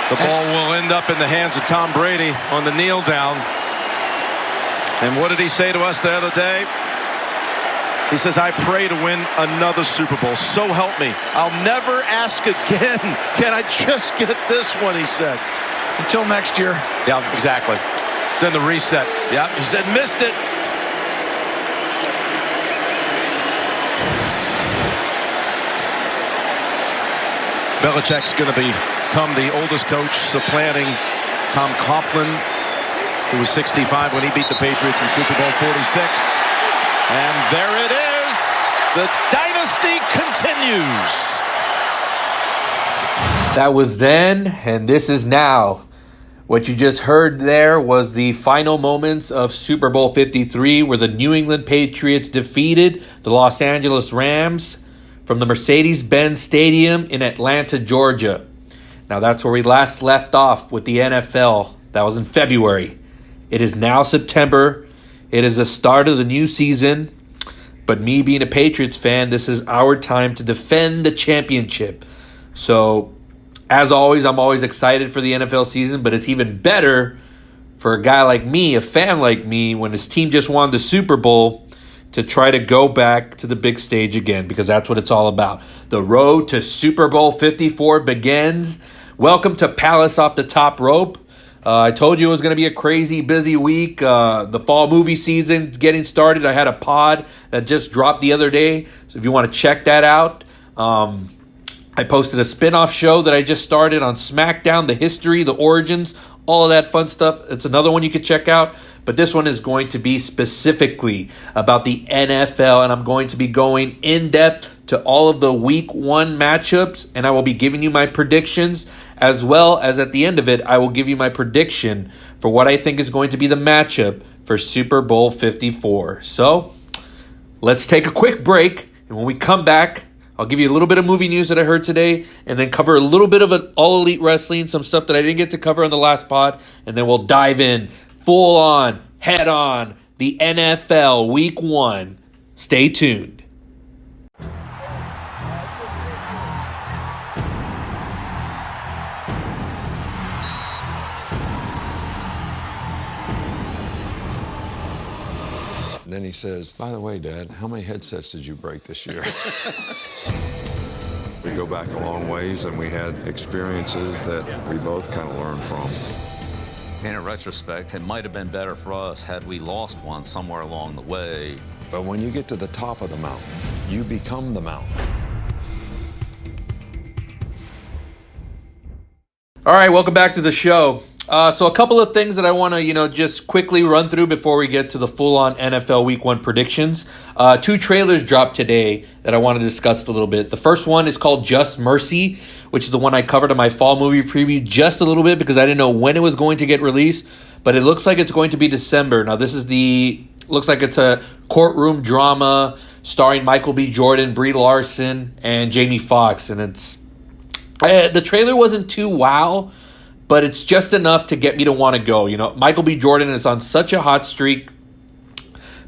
The ball will end up in the hands of Tom Brady on the kneel down. And what did he say to us the other day? He says, I pray to win another Super Bowl. So help me. I'll never ask again. Can I just get this one, he said. Until next year. Yeah, exactly. Then the reset. Yeah, he said, missed it. Belichick's going to become the oldest coach, supplanting Tom Coughlin, who was 65 when he beat the Patriots in Super Bowl 46. And there it is. The dynasty continues. That was then, and this is now. What you just heard there was the final moments of Super Bowl 53, where the New England Patriots defeated the Los Angeles Rams from the Mercedes-Benz Stadium in Atlanta, Georgia. Now, that's where we last left off with the NFL. That was in February. It is now September. It is the start of the new season. But me being a Patriots fan, this is our time to defend the championship. So, as always, I'm always excited for the NFL season, but it's even better for a guy like me, a fan like me, when his team just won the Super Bowl, to try to go back to the big stage again, because that's what it's all about. The road to Super Bowl 54 begins. Welcome to Palace Off the Top Rope. I told you it was going to be a crazy, busy week. The fall movie season getting started. I had a pod that just dropped the other day, so if you want to check that out. I posted a spin-off show that I just started on SmackDown, the history, the origins, all of that fun stuff. It's another one you can check out. But this one is going to be specifically about the NFL, and I'm going to be going in-depth to all of the Week 1 matchups, and I will be giving you my predictions, as well as at the end of it, I will give you my prediction for what I think is going to be the matchup for Super Bowl 54. So, let's take a quick break, and when we come back, I'll give you a little bit of movie news that I heard today, and then cover a little bit of an All Elite Wrestling, some stuff that I didn't get to cover on the last pod, and then we'll dive in full on, head on, the NFL Week 1. Stay tuned. And then he says, by the way, Dad, how many headsets did you break this year? We go back a long ways, and we had experiences that we both kind of learned from. In retrospect, it might have been better for us had we lost one somewhere along the way. But when you get to the top of the mountain, you become the mountain. All right, welcome back to the show. So a couple of things that I want to, just quickly run through before we get to the full-on NFL Week 1 predictions. 2 trailers dropped today that I want to discuss a little bit. The first one is called Just Mercy, which is the one I covered in my fall movie preview just a little bit because I didn't know when it was going to get released, but it looks like it's going to be December. Now, looks like it's a courtroom drama starring Michael B. Jordan, Brie Larson, and Jamie Foxx, and the trailer wasn't too wow, but it's just enough to get me to want to go. Michael B. Jordan is on such a hot streak.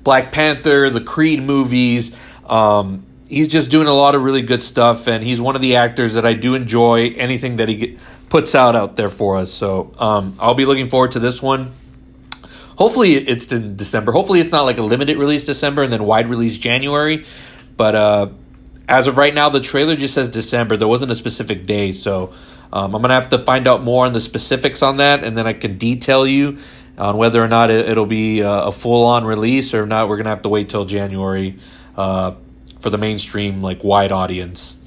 Black Panther, the Creed movies. He's just doing a lot of really good stuff, and he's one of the actors that I do enjoy anything that he puts out there for us. So I'll be looking forward to this one. Hopefully it's in December. Hopefully it's not like a limited release December and then wide release January. But as of right now, the trailer just says December. There wasn't a specific day, so I'm going to have to find out more on the specifics on that, and then I can detail you on whether or not it'll be a full-on release, or if not, we're going to have to wait till January for the mainstream, wide audience.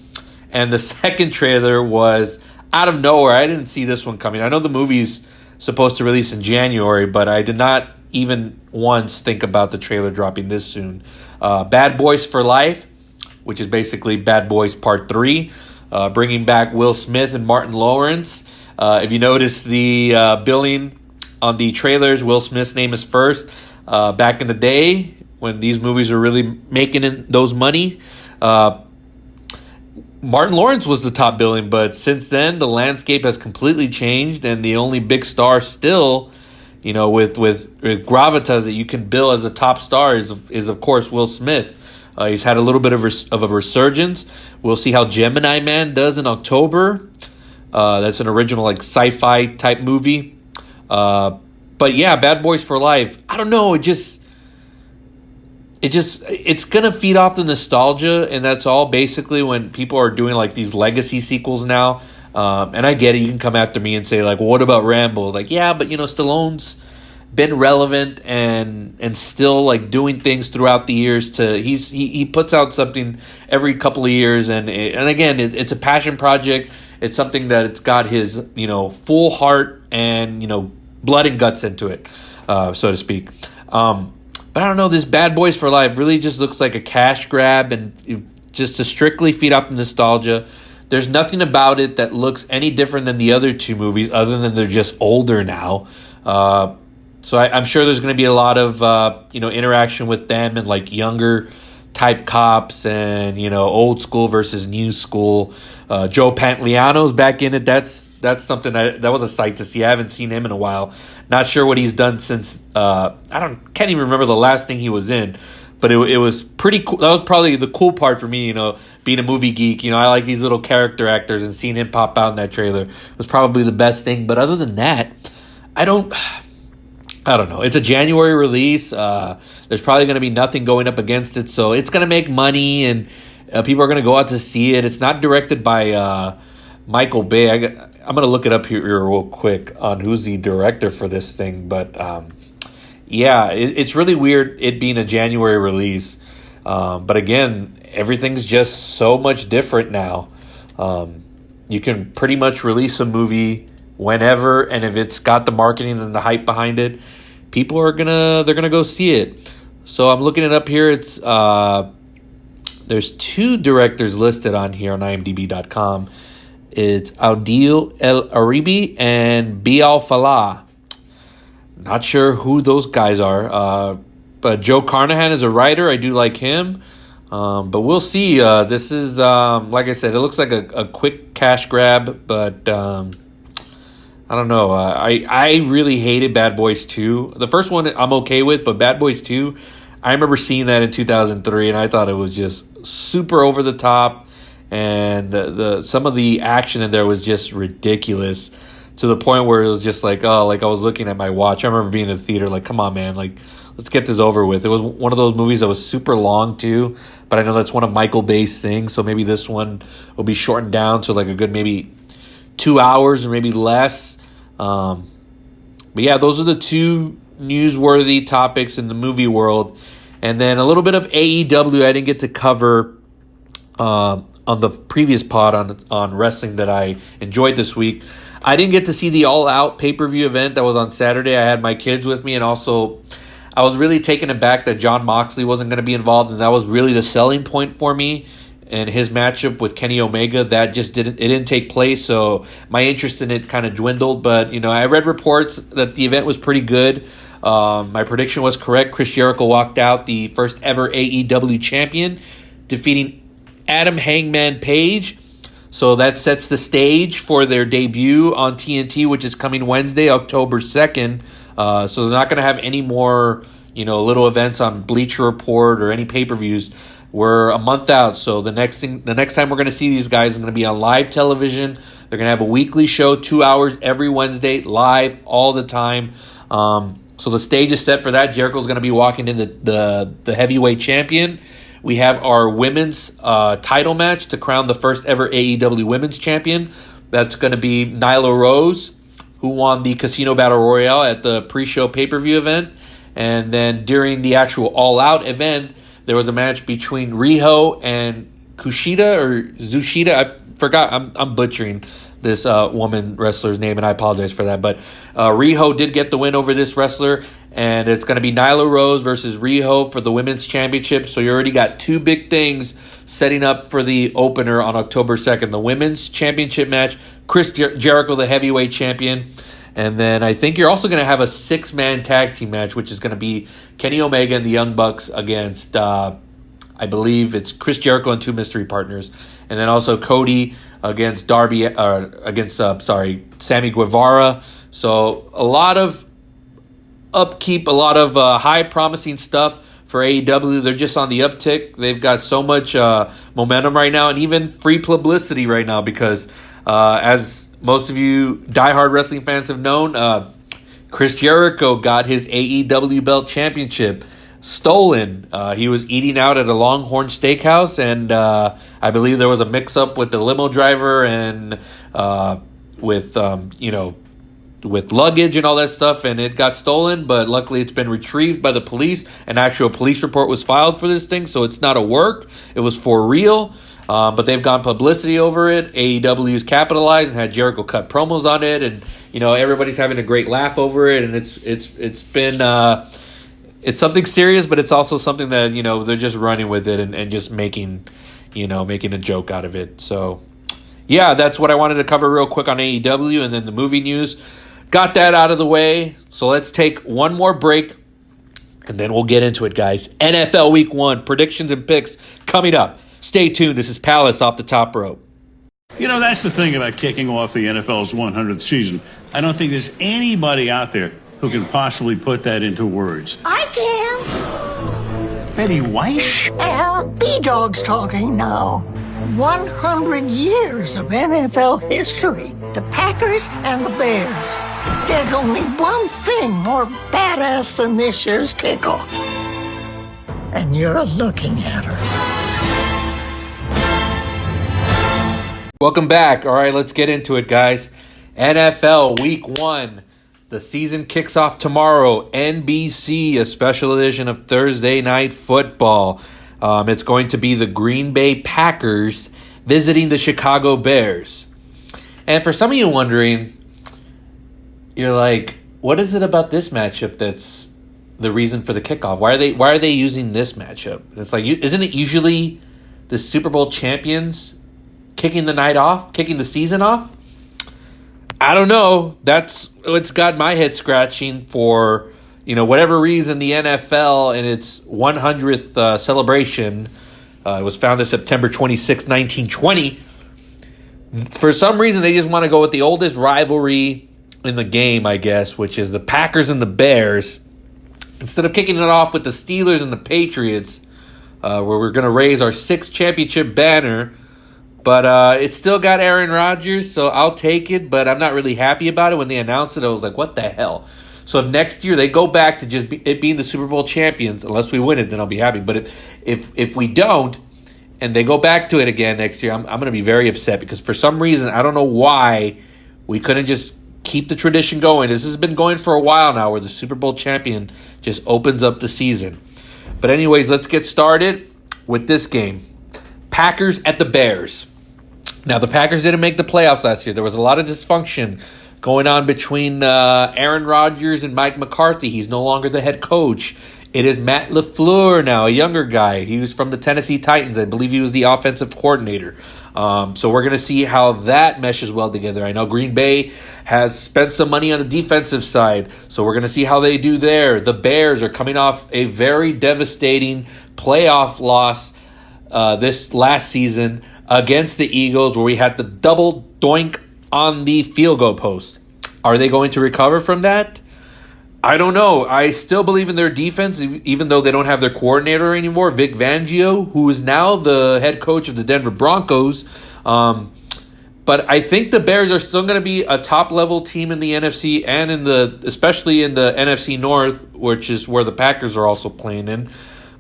And the second trailer was out of nowhere. I didn't see this one coming. I know the movie's supposed to release in January, but I did not even once think about the trailer dropping this soon. Bad Boys for Life, which is basically Bad Boys Part 3, bringing back Will Smith and Martin Lawrence. If you notice the billing on the trailers, Will Smith's name is first. Back in the day, when these movies were really making those money, Martin Lawrence was the top billing, but since then, the landscape has completely changed, and the only big star still, with gravitas that you can bill as a top star is of course, Will Smith. He's had a little bit of a resurgence. We'll see how Gemini Man does in October. That's an original like sci-fi type movie. But yeah, Bad Boys for Life. I don't know. It's gonna feed off the nostalgia, and that's all basically when people are doing like these legacy sequels now. And I get it. You can come after me and say like, well, what about Rambo? Like, yeah, but Stallone's been relevant and still like doing things throughout the years. He puts out something every couple of years, and again, it's a passion project. It's something that it's got his full heart and blood and guts into it, so to speak. But I don't know, this Bad Boys for Life really just looks like a cash grab and just to strictly feed off the nostalgia. There's nothing about it that looks any different than the other two movies other than they're just older now. So I'm sure there's going to be a lot of interaction with them and like younger type cops and old school versus new school. Joe Pantoliano's back in it. That's something that was a sight to see. I haven't seen him in a while. Not sure what he's done since. Can't even remember the last thing he was in. But it was pretty cool. That was probably the cool part for me, being a movie geek. I like these little character actors, and seeing him pop out in that trailer was probably the best thing. But other than that, I don't know. It's a January release. There's probably going to be nothing going up against it, so it's going to make money, and people are going to go out to see it. It's not directed by Michael Bay. I'm going to look it up here real quick on who's the director for this thing, but yeah, it's really weird it being a January release. But again, everything's just so much different now. You can pretty much release a movie whenever, and if it's got the marketing and the hype behind it, people are gonna go see it. So I'm looking it up here. It's there's two directors listed on here on IMDb.com. It's Adil El Aribi and Bial Falah. Not sure who those guys are, but Joe Carnahan is a writer. I do like him, but we'll see. This is, like I said, it looks like a quick cash grab, but I don't know. I really hated Bad Boys 2. The first one I'm okay with, but Bad Boys 2, I remember seeing that in 2003, and I thought it was just super over the top, and some of the action in there was just ridiculous, to the point where it was just like, oh, like I was looking at my watch. I remember being in the theater like, come on, man, like let's get this over with. It was one of those movies that was super long too, but I know that's one of Michael Bay's things, so maybe this one will be shortened down to like a good maybe 2 hours or maybe less. But yeah, those are the two newsworthy topics in the movie world. And then a little bit of AEW I didn't get to cover on the previous pod on wrestling that I enjoyed this week. I didn't get to see the All Out pay-per-view event that was on Saturday. I had my kids with me, and also I was really taken aback that Jon Moxley wasn't going to be involved, and that was really the selling point for me. And his matchup with Kenny Omega, that just didn't take place, so my interest in it kind of dwindled. But I read reports that the event was pretty good. My prediction was correct. Chris Jericho walked out the first ever AEW champion, defeating Adam Hangman Page. So that sets the stage for their debut on TNT, which is coming Wednesday, October 2nd. So they're not going to have any more, little events on Bleacher Report or any pay-per-views. We're a month out, so the next time we're going to see these guys is going to be on live television. They're going to have a weekly show, 2 hours every Wednesday, live all the time. So the stage is set for that. Jericho's going to be walking in the heavyweight champion. We have our women's title match to crown the first ever AEW women's champion. That's going to be Nyla Rose, who won the Casino Battle Royale at the pre-show pay-per-view event. And then during the actual all-out event, there was a match between Riho and Kushida or Zushida. I forgot. I'm butchering this woman wrestler's name, and I apologize for that. But Riho did get the win over this wrestler, and it's going to be Nyla Rose versus Riho for the women's championship. So you already got two big things setting up for the opener on October 2nd. The women's championship match, Chris Jericho, the heavyweight champion. And then I think you're also going to have a 6-man tag team match, which is going to be Kenny Omega and the Young Bucks against, I believe it's Chris Jericho and two mystery partners. And then also Cody against Sammy Guevara. So a lot of upkeep, a lot of high promising stuff for AEW. They're just on the uptick. They've got so much momentum right now, and even free publicity right now, because As most of you diehard wrestling fans have known, Chris Jericho got his AEW belt championship stolen. He was eating out at a Longhorn Steakhouse, and I believe there was a mix-up with the limo driver and with luggage and all that stuff, and it got stolen. But luckily, it's been retrieved by the police. An actual police report was filed for this thing, so it's not a work. It was for real. But they've gone publicity over it. AEW's capitalized and had Jericho cut promos on it, and everybody's having a great laugh over it. And it's been it's something serious, but it's also something that they're just running with it and just making a joke out of it. So yeah, that's what I wanted to cover real quick on AEW, and then the movie news. Got that out of the way. So let's take one more break, and then we'll get into it, guys. NFL Week 1 predictions and picks coming up. Stay tuned. This is Palace off the top rope. That's the thing about kicking off the NFL's 100th season. I don't think there's anybody out there who can possibly put that into words. I can. Betty White? Well, B-Dog's talking now. 100 years of NFL history. The Packers and the Bears. There's only one thing more badass than this year's kickoff. And you're looking at her. Welcome back. All right, let's get into it, guys. NFL Week 1. The season kicks off tomorrow. NBC, a special edition of Thursday Night Football. It's going to be the Green Bay Packers visiting the Chicago Bears. And for some of you wondering, you're like, what is it about this matchup that's the reason for the kickoff? Why are they using this matchup? It's like, isn't it usually the Super Bowl champions kicking the season off? I don't know. That's what's got my head scratching for, whatever reason the NFL in its 100th celebration, it was founded September 26, 1920. For some reason, they just want to go with the oldest rivalry in the game, I guess, which is the Packers and the Bears. Instead of kicking it off with the Steelers and the Patriots, where we're going to raise our 6th championship banner. But it's still got Aaron Rodgers, so I'll take it. But I'm not really happy about it. When they announced it, I was like, what the hell? So if next year they go back to just it being the Super Bowl champions, unless we win it, then I'll be happy. But if we don't, and they go back to it again next year, I'm going to be very upset. Because for some reason, I don't know why we couldn't just keep the tradition going. This has been going for a while now, where the Super Bowl champion just opens up the season. But anyways, let's get started with this game. Packers at the Bears. Now, the Packers didn't make the playoffs last year. There was a lot of dysfunction going on between Aaron Rodgers and Mike McCarthy. He's no longer the head coach. It is Matt LaFleur now, a younger guy. He was from the Tennessee Titans. I believe he was the offensive coordinator. So we're going to see how that meshes well together. I know Green Bay has spent some money on the defensive side, so we're going to see how they do there. The Bears are coming off a very devastating playoff loss this last season against the Eagles, where we had the double doink on the field goal post. Are they going to recover from that? I don't know. I still believe in their defense, even though they don't have their coordinator anymore, Vic Fangio, who is now the head coach of the Denver Broncos. But I think the Bears are still going to be a top-level team in the NFC and especially in the NFC North, which is where the Packers are also playing in.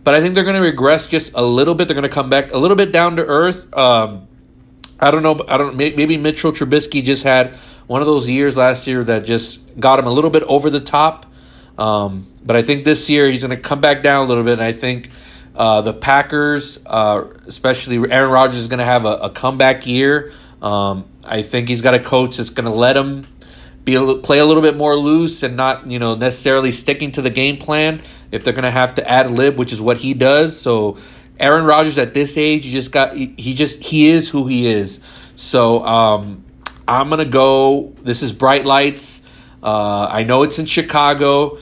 But I think they're going to regress just a little bit. They're going to come back a little bit down to earth. I don't know. Maybe Mitchell Trubisky just had one of those years last year that just got him a little bit over the top. But I think this year he's going to come back down a little bit. And I think the Packers, especially Aaron Rodgers, is going to have a comeback year. I think he's got a coach that's going to let him play a little bit more loose and not, necessarily sticking to the game plan if they're going to have to ad-lib, which is what he does. So Aaron Rodgers at this age, he is who he is. So I'm going to go, this is bright lights. I know it's in Chicago,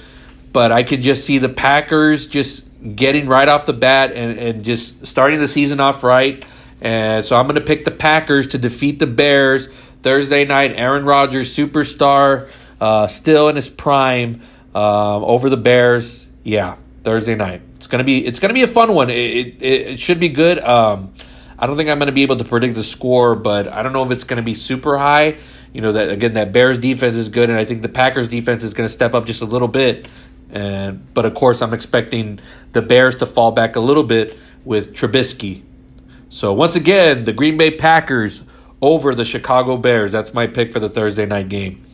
but I can just see the Packers just getting right off the bat and just starting the season off right. And so I'm going to pick the Packers to defeat the Bears Thursday night. Aaron Rodgers, superstar, still in his prime, over the Bears. Yeah, Thursday night. It's gonna be a fun one. It should be good. I don't think I'm going to be able to predict the score, but I don't know if it's going to be super high. That Bears defense is good, and I think the Packers defense is going to step up just a little bit. But of course, I'm expecting the Bears to fall back a little bit with Trubisky. So once again, the Green Bay Packers over the Chicago Bears. That's my pick for the Thursday night game.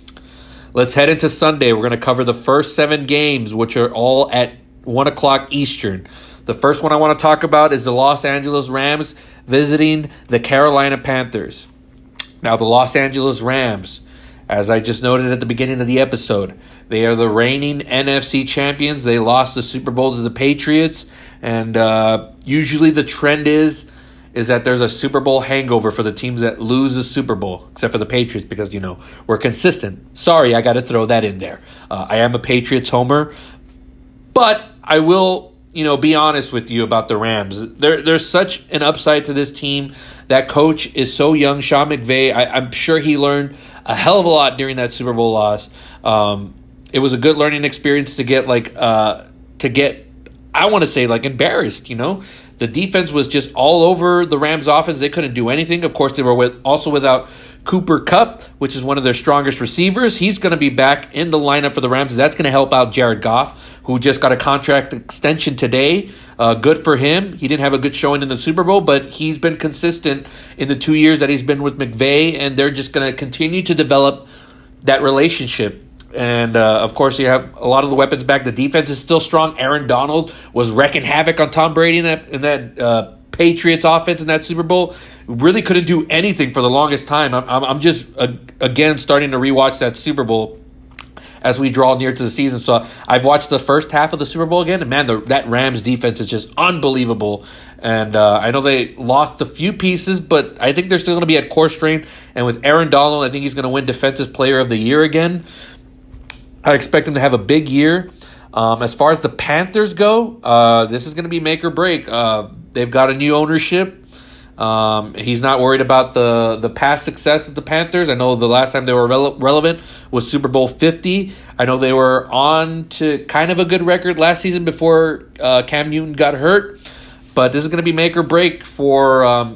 Let's head into Sunday. We're going to cover the first 7 games, which are all at 1 o'clock Eastern. The first one I want to talk about is the Los Angeles Rams visiting the Carolina Panthers. Now, the Los Angeles Rams, as I just noted at the beginning of the episode, they are the reigning NFC champions. They lost the Super Bowl to the Patriots, and usually the trend is that there's a Super Bowl hangover for the teams that lose the Super Bowl, except for the Patriots because, we're consistent. Sorry, I got to throw that in there. I am a Patriots homer, but I will, be honest with you about the Rams. There's such an upside to this team. That coach is so young, Sean McVay. I'm sure he learned a hell of a lot during that Super Bowl loss. It was a good learning experience to get embarrassed, The defense was just all over the Rams offense. They couldn't do anything. Of course, they were also without Cooper Kupp, which is one of their strongest receivers. He's going to be back in the lineup for the Rams. That's going to help out Jared Goff, who just got a contract extension today. Good for him. He didn't have a good showing in the Super Bowl, but he's been consistent in the 2 years that he's been with McVay, and they're just going to continue to develop that relationship. And, of course, you have a lot of the weapons back. The defense is still strong. Aaron Donald was wrecking havoc on Tom Brady in that Patriots offense in that Super Bowl. Really couldn't do anything for the longest time. I'm just, again, starting to rewatch that Super Bowl as we draw near to the season. So I've watched the first half of the Super Bowl again, and, man, that Rams defense is just unbelievable. And I know they lost a few pieces, but I think they're still going to be at core strength. And with Aaron Donald, I think he's going to win Defensive Player of the Year again. I expect him to have a big year. As far as the Panthers go, this is going to be make or break. They've got a new ownership. He's not worried about the past success of the Panthers. I know the last time they were relevant was Super Bowl 50. I know they were on to kind of a good record last season before Cam Newton got hurt. But this is going to be make or break for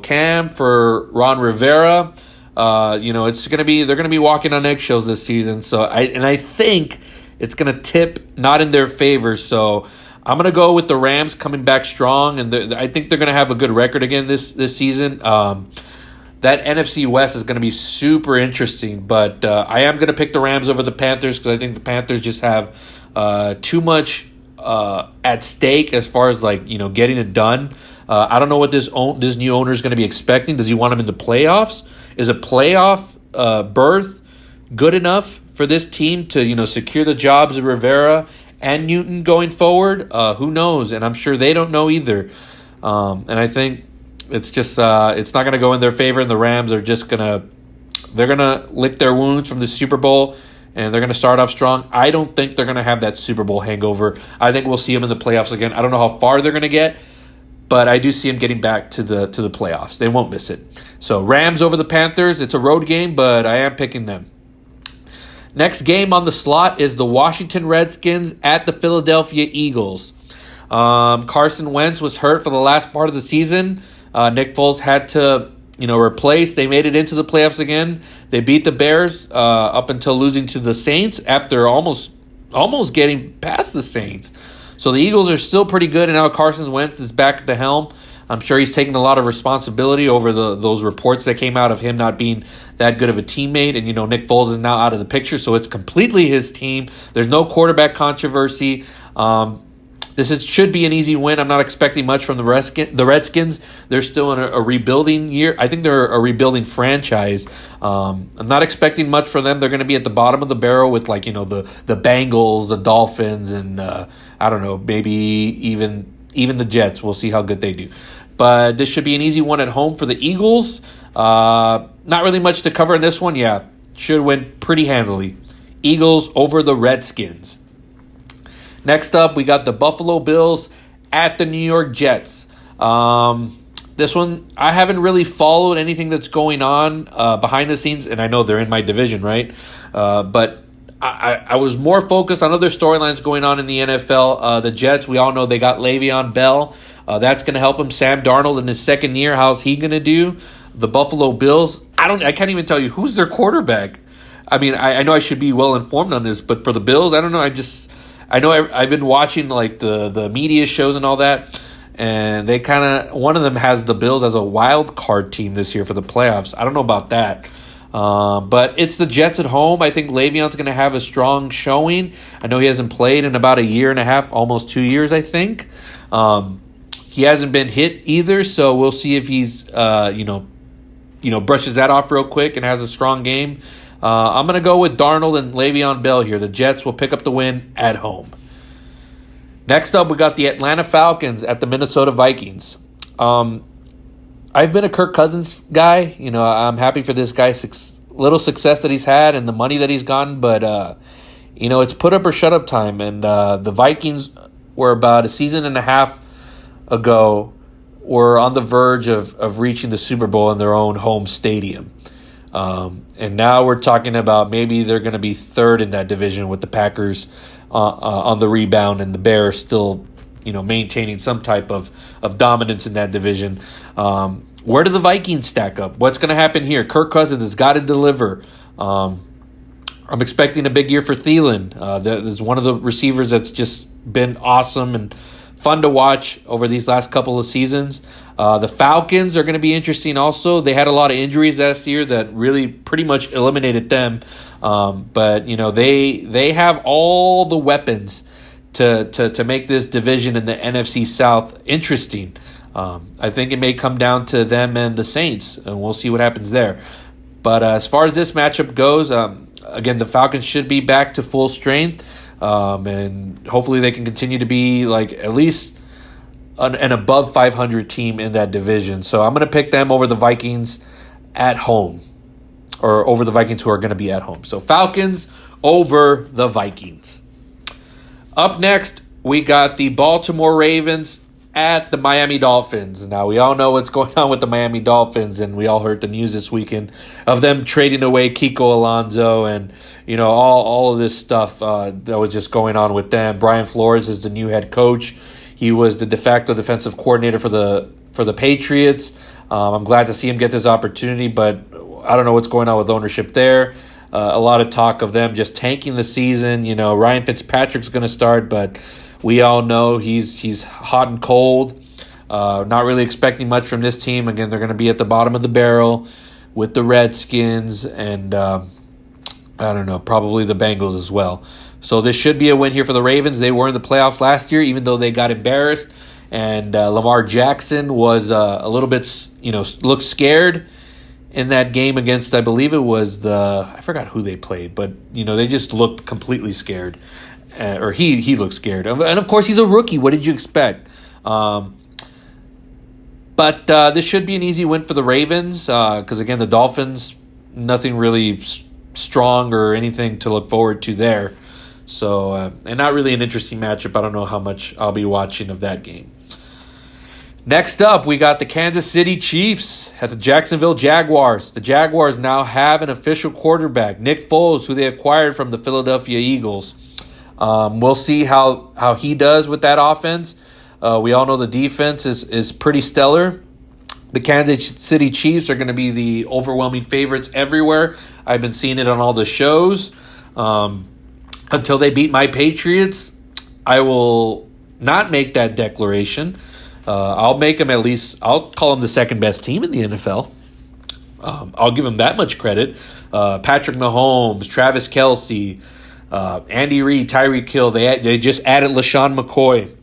Cam, for Ron Rivera. It's going to be, they're going to be walking on eggshells this season. So I think it's going to tip not in their favor. So I'm going to go with the Rams coming back strong, and I think they're going to have a good record again this season. That NFC West is going to be super interesting, but I am going to pick the Rams over the Panthers because I think the Panthers just have too much at stake as far as getting it done. I don't know what this new owner is going to be expecting. Does he want him in the playoffs? Is a playoff berth good enough for this team to secure the jobs of Rivera and Newton going forward? Who knows? And I'm sure they don't know either. And I think it's just it's not going to go in their favor. And the Rams are just they're gonna lick their wounds from the Super Bowl, and they're going to start off strong. I don't think they're going to have that Super Bowl hangover. I think we'll see them in the playoffs again. I don't know how far they're going to get, but I do see them getting back to the playoffs. They won't miss it. So Rams over the Panthers. It's a road game, but I am picking them. Next game on the slot is the Washington Redskins at the Philadelphia Eagles. Carson Wentz was hurt for the last part of the season. Nick Foles had to replace. They made it into the playoffs again. They beat the Bears up until losing to the Saints after almost getting past the Saints. So the Eagles are still pretty good, and now Carson Wentz is back at the helm. I'm sure he's taking a lot of responsibility over those reports that came out of him not being that good of a teammate. And, Nick Foles is now out of the picture, so it's completely his team. There's no quarterback controversy. Should be an easy win. I'm not expecting much from the Redskins. They're still in a rebuilding year. I think they're a rebuilding franchise. I'm not expecting much from them. They're going to be at the bottom of the barrel with the Bengals, the Dolphins, and I don't know, maybe even the Jets. We'll see how good they do. But this should be an easy one at home for the Eagles. Not really much to cover in this one. Yeah, should win pretty handily. Eagles over the Redskins. Next up, we got the Buffalo Bills at the New York Jets. This one, I haven't really followed anything that's going on behind the scenes, and I know they're in my division, right? But I was more focused on other storylines going on in the NFL. The Jets, we all know they got Le'Veon Bell. That's going to help him. Sam Darnold in his second year, how's he going to do? The Buffalo Bills, I can't even tell you who's their quarterback. I mean, I know I should be well informed on this, but for the Bills, I don't know. I know I've been watching like the media shows and all that, and they one of them has the Bills as a wild card team this year for the playoffs. I don't know about that. But it's the Jets at home. I think Le'Veon's going to have a strong showing. I know he hasn't played in about a year and a half, almost 2 years, I think. He hasn't been hit either, so we'll see if he's, brushes that off real quick and has a strong game. I'm going to go with Darnold and Le'Veon Bell here. The Jets will pick up the win at home. Next up, we got the Atlanta Falcons at the Minnesota Vikings. I've been a Kirk Cousins guy. I'm happy for this guy's little success that he's had and the money that he's gotten. But, it's put up or shut up time. And the Vikings were about a season and a half ago were on the verge of reaching the Super Bowl in their own home stadium. And now we're talking about maybe they're going to be third in that division with the Packers on the rebound and the Bears still maintaining some type of dominance in that division. Where do the Vikings stack up? What's going to happen here? Kirk Cousins has got to deliver. I'm expecting a big year for Thielen. There's one of the receivers that's just been awesome and fun to watch over these last couple of seasons. The Falcons are going to be interesting also. They had a lot of injuries last year that really pretty much eliminated them. But they have all the weapons to make this division in the NFC South interesting. I think it may come down to them and the Saints, and we'll see what happens there. But as far as this matchup goes, again, the Falcons should be back to full strength, and hopefully they can continue to be like at least an above 500 team in that division. So I'm going to pick them over the Vikings at home, or over the Vikings who are going to be at home. So Falcons over the Vikings. Up next, we got the Baltimore Ravens at the Miami Dolphins. Now, we all know what's going on with the Miami Dolphins, and we all heard the news this weekend of them trading away Kiko Alonso and, all of this stuff that was just going on with them. Brian Flores is the new head coach. He was the de facto defensive coordinator for the Patriots. I'm glad to see him get this opportunity, but I don't know what's going on with ownership there. A lot of talk of them just tanking the season. Ryan Fitzpatrick's going to start, but we all know he's hot and cold. Not really expecting much from this team. Again, they're going to be at the bottom of the barrel with the Redskins and, I don't know, probably the Bengals as well. So this should be a win here for the Ravens. They were in the playoffs last year, even though they got embarrassed. And Lamar Jackson was a little bit, looked scared in that game against, I believe it was I forgot who they played, but, they just looked completely scared. Or he looked scared. And, of course, he's a rookie. What did you expect? But this should be an easy win for the Ravens because, again, the Dolphins, nothing really strong or anything to look forward to there. So, and not really an interesting matchup. I don't know how much I'll be watching of that game. Next up, we got the Kansas City Chiefs at the Jacksonville Jaguars. The Jaguars now have an official quarterback, Nick Foles, who they acquired from the Philadelphia Eagles. We'll see how he does with that offense. We all know the defense is pretty stellar. The Kansas City Chiefs are going to be the overwhelming favorites everywhere. I've been seeing it on all the shows. Until they beat my Patriots, I will not make that declaration. I'll make them I'll call them the second best team in the NFL. I'll give them that much credit. Patrick Mahomes, Travis Kelce, Andy Reid, Tyreek Hill. They just added LaShawn McCoy.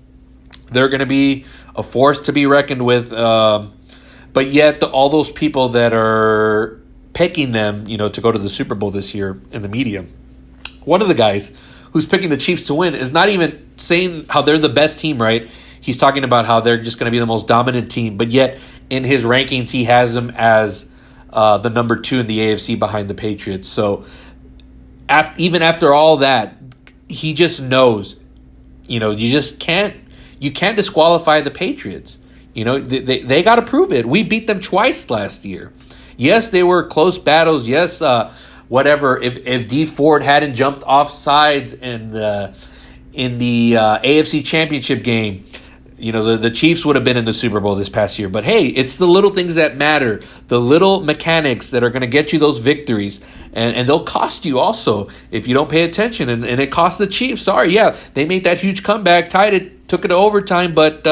They're going to be a force to be reckoned with. But yet, all those people that are picking them, to go to the Super Bowl this year in the media, one of the guys who's picking the Chiefs to win is not even saying how they're the best team, right? He's talking about how they're just going to be the most dominant team. But yet, in his rankings, he has them as the number 2 in the AFC behind the Patriots. So, even after all that, he just knows, you can't disqualify the Patriots. They got to prove it. We beat them twice last year. Yes, they were close battles. Yes, whatever, if D Ford hadn't jumped off sides in the AFC Championship game, the Chiefs would have been in the Super Bowl this past year. But hey, it's the little things that matter, the little mechanics that are going to get you those victories, and they'll cost you also if you don't pay attention. And it cost the Chiefs. Sorry, yeah, they made that huge comeback, tied it, took it to overtime, but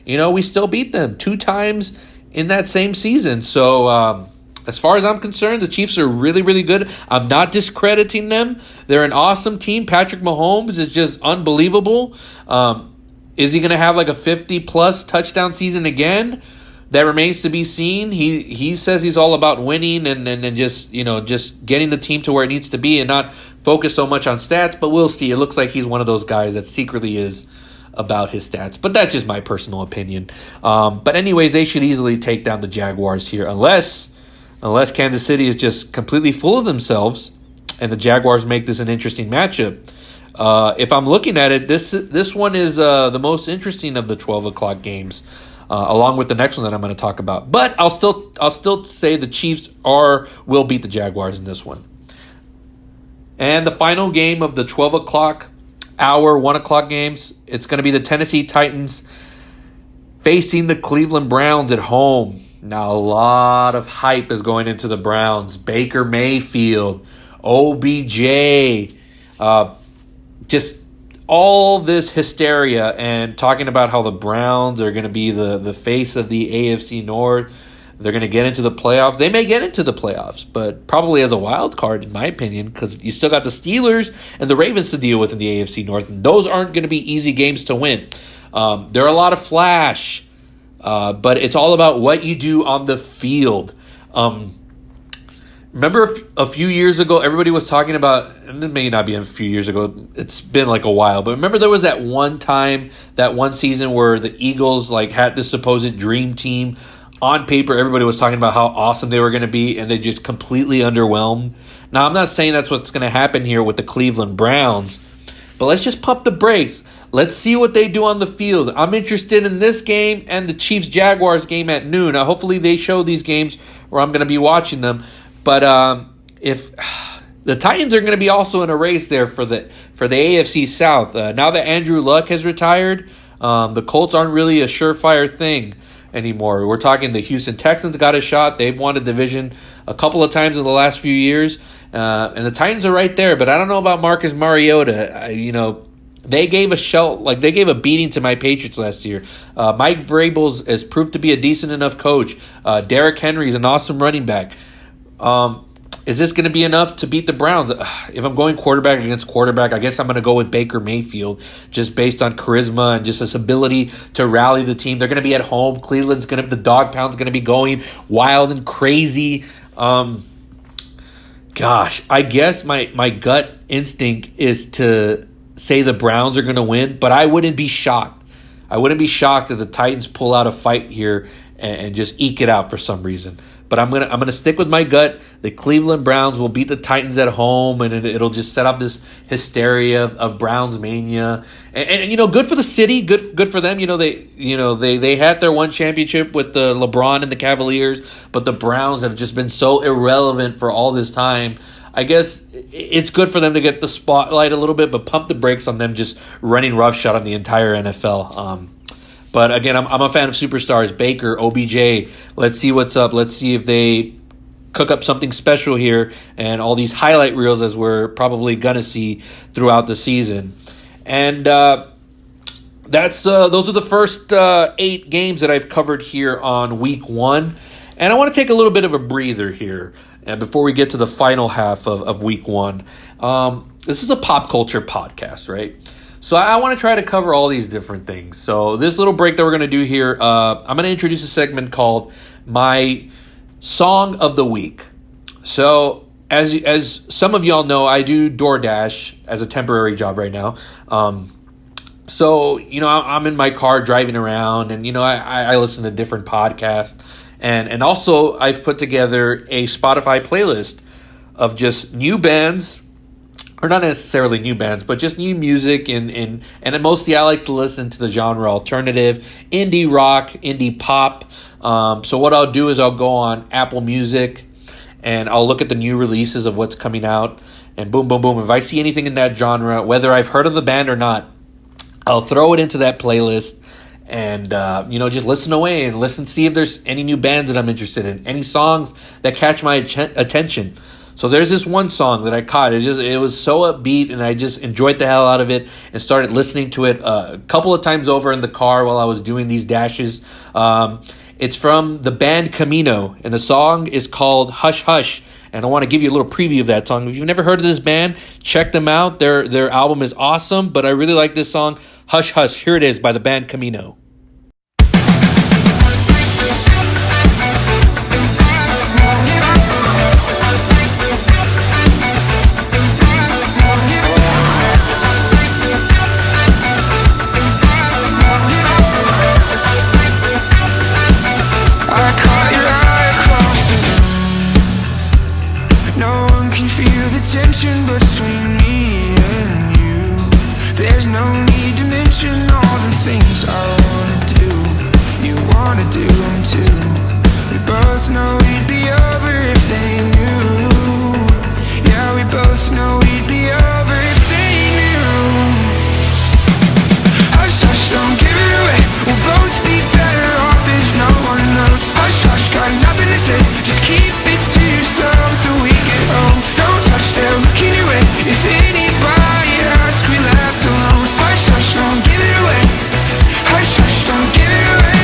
we still beat them 2 times in that same season. So as far as I'm concerned, the Chiefs are really, really good. I'm not discrediting them. They're an awesome team. Patrick Mahomes is just unbelievable. Is he going to have like a 50-plus touchdown season again? That remains to be seen. He says he's all about winning and just getting the team to where it needs to be and not focus so much on stats. But we'll see. It looks like he's one of those guys that secretly is about his stats. But that's just my personal opinion. But anyways, they should easily take down the Jaguars here unless Kansas City is just completely full of themselves and the Jaguars make this an interesting matchup. If I'm looking at it, this one is the most interesting of the 12 o'clock games, along with the next one that I'm going to talk about. But I'll still say the Chiefs will beat the Jaguars in this one. And the final game of the 12 o'clock hour, 1 o'clock games, it's going to be the Tennessee Titans facing the Cleveland Browns at home. Now, a lot of hype is going into the Browns. Baker Mayfield, OBJ, just all this hysteria and talking about how the Browns are going to be the face of the AFC North. They're going to get into the playoffs. They may get into the playoffs, but probably as a wild card, in my opinion, because you still got the Steelers and the Ravens to deal with in the AFC North, and those aren't going to be easy games to win. There are a lot of flash, but it's all about what you do on the field. Remember a few years ago, everybody was talking about, and it may not be a few years ago, it's been like a while, but remember there was that one time, that one season where the Eagles had this supposed dream team. On paper, everybody was talking about how awesome they were going to be, and they just completely underwhelmed. Now, I'm not saying that's what's going to happen here with the Cleveland Browns, but let's just pump the brakes. Let's see what they do on the field. I'm interested in this game and the Chiefs-Jaguars game at noon. Now, hopefully they show these games where I'm going to be watching them. But if the Titans are going to be also in a race there for the AFC South. Now that Andrew Luck has retired, the Colts aren't really a surefire thing anymore. We're talking the Houston Texans got a shot. They've won a division a couple of times in the last few years. And the Titans are right there, but I don't know about Marcus Mariota. They gave a beating to my Patriots last year. Mike Vrabel has proved to be a decent enough coach. Derrick Henry is an awesome running back. Is this going to be enough to beat the Browns? If I'm going quarterback against quarterback, I guess I'm going to go with Baker Mayfield just based on charisma and just his ability to rally the team. They're going to be at home. Cleveland's going to, the dog pound's going to be going wild and crazy. Gosh, I guess my gut instinct is to say the Browns are going to win, but I wouldn't be shocked. I wouldn't be shocked if the Titans pull out a fight here and just eke it out for some reason. But I'm gonna stick with my gut. The Cleveland Browns will beat the Titans at home, and it'll just set up this hysteria of Browns mania. And good for the city, good for them. They had their one championship with the LeBron and the Cavaliers, but the Browns have just been so irrelevant for all this time. I guess it's good for them to get the spotlight a little bit, but pump the brakes on them just running roughshod on the entire NFL. But again, I'm a fan of superstars. Baker, OBJ, let's see what's up. Let's see if they cook up something special here and all these highlight reels as we're probably going to see throughout the season. And those are the first 8 games that I've covered here on week 1. And I want to take a little bit of a breather here before we get to the final half of week 1. This is a pop culture podcast, right? So I want to try to cover all these different things. So this little break that we're going to do here, I'm going to introduce a segment called My Song of the Week. So as some of y'all know, I do DoorDash as a temporary job right now. So I'm in my car driving around, and I listen to different podcasts, and also I've put together a Spotify playlist of just new bands. Or not necessarily new bands, but just new music, and mostly I like to listen to the genre alternative, indie rock, indie pop. So what I'll do is I'll go on Apple Music, and I'll look at the new releases of what's coming out, and boom, boom, boom. If I see anything in that genre, whether I've heard of the band or not, I'll throw it into that playlist and, just listen away and see if there's any new bands that I'm interested in, any songs that catch my attention. So there's this one song that I caught. It was so upbeat, and I just enjoyed the hell out of it and started listening to it a couple of times over in the car while I was doing these dashes. It's from the band Camino, and the song is called Hush Hush. And I want to give you a little preview of that song. If you've never heard of this band, check them out. Their album is awesome, but I really like this song, Hush Hush. Here it is by the band Camino. Tension between me and you. There's no need to mention all the things I wanna do. You wanna do them too. We both know we'd be over if they knew. Yeah, we both know we'd be over if they knew. Hush, hush, don't give it away. We'll both be better off if no one knows. Hush, hush, got nothing to say. Just keep it to yourself till we get home. Don't touch, they're looking away. If anybody asks, we left alone. Hush, hush, don't give it away. Hush, hush, don't give it away.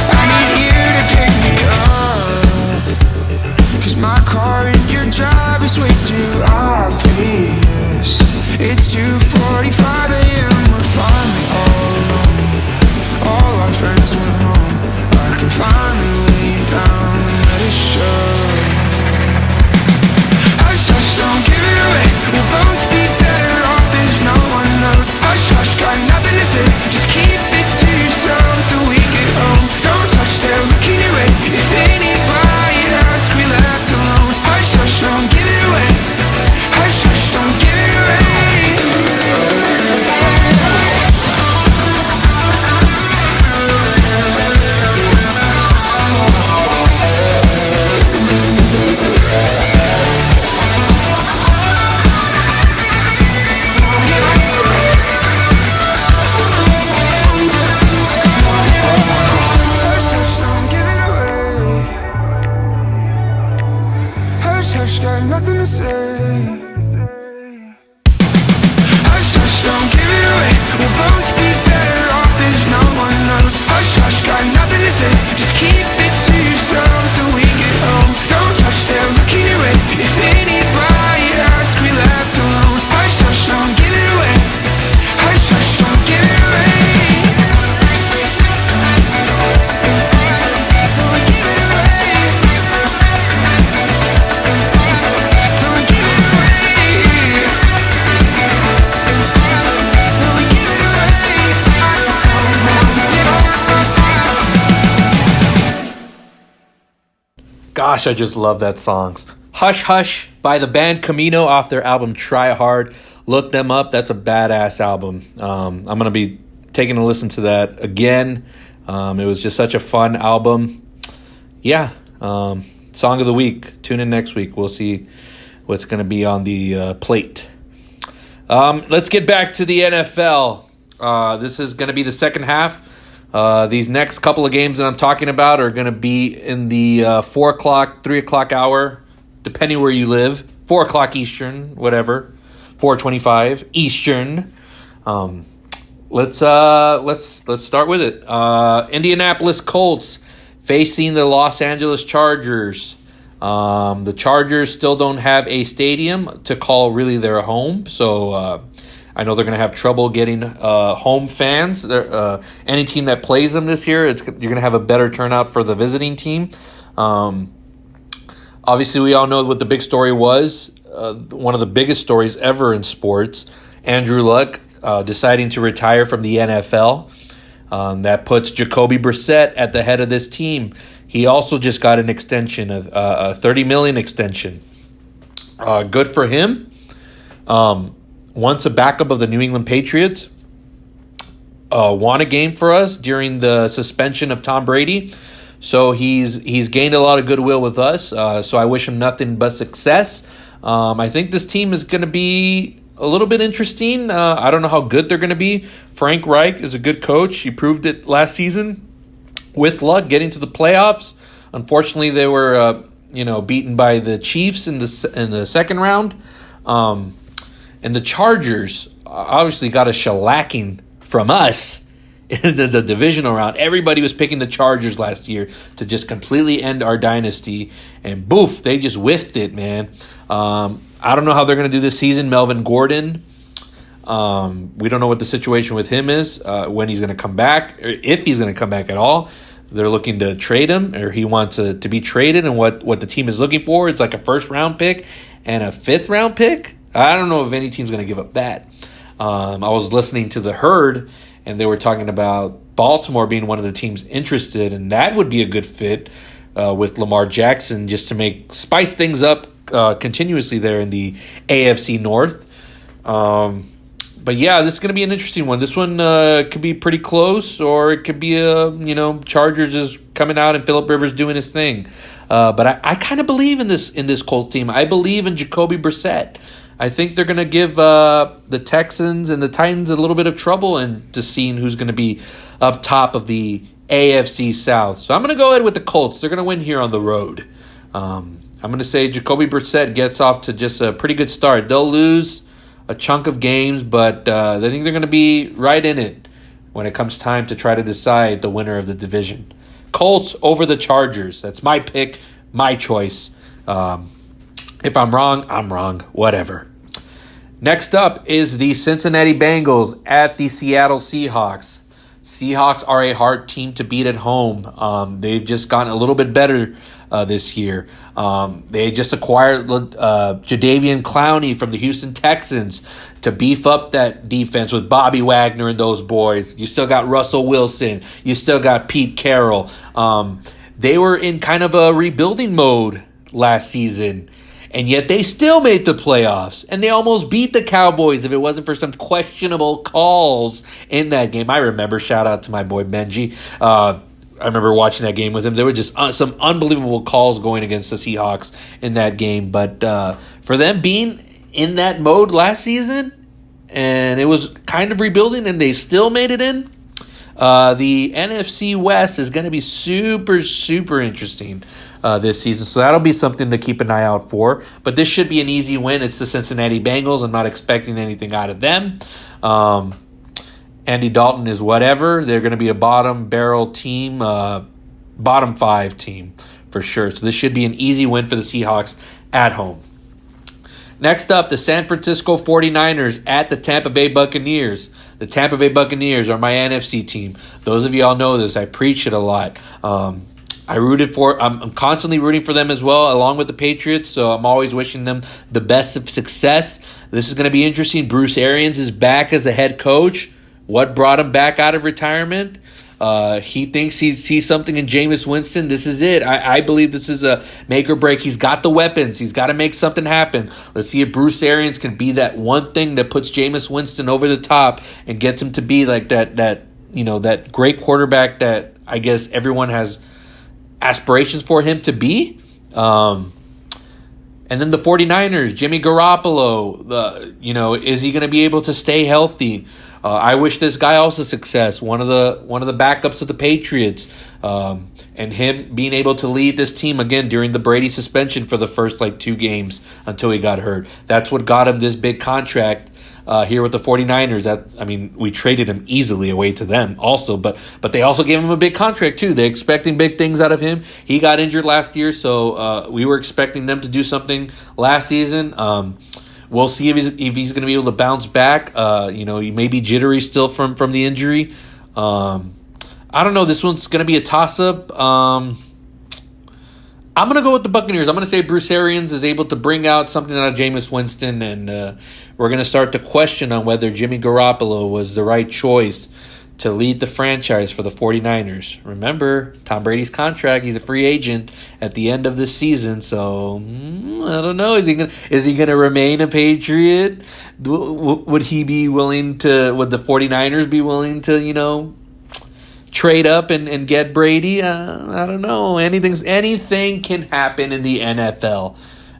I need you to pick me up, 'cause my car and your drive is way too obvious. It's 2:45 a.m. We're finally all alone. All our friends went home. I can finally lay down and let it show. Hush, hush, don't give it away. We'll both be better off if no one knows. Hush, hush, got nothing to say. Just keep it to yourself till we get home. Don't touch, they're looking away. If anybody asks, we left alone. Hush, hush, don't give it away. Hush, hush, don't give it away. Hush, hush, don't give it away. Hush, hush, got nothing to say. Hush, hush, don't give it away. We'll both be better off if no one knows. Hush, hush, got nothing to say. Just keep it to yourself till we get home. Don't touch, they're looking away. If anybody asks, we left alone. Hush, hush, don't give it away. Hush, hush, don't give it away. Don't give it away. Don't give it away. Don't give it away. Gosh, I just love that song. Hush Hush by the band Camino off their album Try Hard. Look them up. That's a badass album. I'm going to be taking a listen to that again. It was just such a fun album. Yeah. Song of the week. Tune in next week. We'll see what's going to be on the plate. Let's get back to the NFL. This is going to be the second half. These next couple of games that I'm talking about are going to be in the 4 o'clock, 3 o'clock hour, depending where you live. 4 o'clock Eastern, whatever. 4:25 Eastern. Let's start with it. Indianapolis Colts facing the Los Angeles Chargers. The Chargers still don't have a stadium to call really their home, so I know they're going to have trouble getting home fans. Any team that plays them this year, you're going to have a better turnout for the visiting team. Obviously, we all know what the big story was. One of the biggest stories ever in sports, Andrew Luck deciding to retire from the NFL. That puts Jacoby Brissett at the head of this team. He also just got an extension, a $30 million extension. Good for him. Once a backup of the New England Patriots, won a game for us during the suspension of Tom Brady. So he's gained a lot of goodwill with us. So I wish him nothing but success. I think this team is going to be a little bit interesting. I don't know how good they're going to be. Frank Reich is a good coach. He proved it last season with luck getting to the playoffs. Unfortunately, they were beaten by the Chiefs in the second round. And the Chargers obviously got a shellacking from us in the divisional round. Everybody was picking the Chargers last year to just completely end our dynasty. And boof, they just whiffed it, man. I don't know how they're going to do this season. Melvin Gordon, we don't know what the situation with him is, when he's going to come back, or if he's going to come back at all. They're looking to trade him, or he wants to be traded, and what the team is looking for, it's like a first-round pick and a fifth-round pick. I don't know if any team's going to give up that. I was listening to The Herd, and they were talking about Baltimore being one of the teams interested, and that would be a good fit with Lamar Jackson, just to spice things up continuously there in the AFC North. But yeah, this is going to be an interesting one. This one could be pretty close, or it could be Chargers just coming out and Phillip Rivers doing his thing. But I kind of believe in this Colts team. I believe in Jacoby Brissett. I think they're going to give the Texans and the Titans a little bit of trouble in just seeing who's going to be up top of the AFC South. So I'm going to go ahead with the Colts. They're going to win here on the road. I'm going to say Jacoby Brissett gets off to just a pretty good start. They'll lose a chunk of games, but I think they're going to be right in it when it comes time to try to decide the winner of the division. Colts over the Chargers. That's my pick, my choice. If I'm wrong, I'm wrong. Whatever. Next up is the Cincinnati Bengals at the Seattle Seahawks. Seahawks are a hard team to beat at home. They've just gotten a little bit better this year. They just acquired Jadeveon Clowney from the Houston Texans to beef up that defense with Bobby Wagner and those boys. You still got Russell Wilson. You still got Pete Carroll. They were in kind of a rebuilding mode last season, and yet they still made the playoffs, and they almost beat the Cowboys if it wasn't for some questionable calls in that game. I remember, shout out to my boy Benji. I remember watching that game with him. There were just some unbelievable calls going against the Seahawks in that game. But for them being in that mode last season, and it was kind of rebuilding, and they still made it in, the NFC West is going to be super, super interesting this season. So that'll be something to keep an eye out for. But this should be an easy win. It's the Cincinnati Bengals. I'm not expecting anything out of them. Andy Dalton is whatever. They're going to be a bottom barrel team, bottom five team for sure. So this should be an easy win for the Seahawks at home. Next up, the San Francisco 49ers at the Tampa Bay Buccaneers. The Tampa Bay Buccaneers are my NFC team. Those of you all know this. I preach it a lot. I'm constantly rooting for them as well, along with the Patriots, so I'm always wishing them the best of success. This is going to be interesting. Bruce Arians is back as a head coach. What brought him back out of retirement? He thinks he sees something in Jameis Winston. This is it. I believe this is a make or break. He's got the weapons. He's got to make something happen. Let's see if Bruce Arians can be that one thing that puts Jameis Winston over the top and gets him to be like that great quarterback that I guess everyone has aspirations for him to be. And then the 49ers, Jimmy Garoppolo, is he going to be able to stay healthy? I wish this guy also success. One of the backups of the Patriots, and him being able to lead this team again during the Brady suspension for the first 2 games until he got hurt. That's what got him this big contract here with the 49ers. We traded him easily away to them also, but they also gave him a big contract too. They're expecting big things out of him. He got injured last year, so we were expecting them to do something last season. We'll see if he's going to be able to bounce back. He may be jittery still from the injury. I don't know. This one's going to be a toss-up. I'm going to go with the Buccaneers. I'm going to say Bruce Arians is able to bring out something out of Jameis Winston, and we're going to start to question on whether Jimmy Garoppolo was the right choice to lead the franchise for the 49ers. Remember, Tom Brady's contract, he's a free agent at the end of this season, so I don't know. Is he gonna remain a Patriot? Would he be willing to, would the 49ers be willing to, trade up and get Brady? I don't know. Anything can happen in the NFL.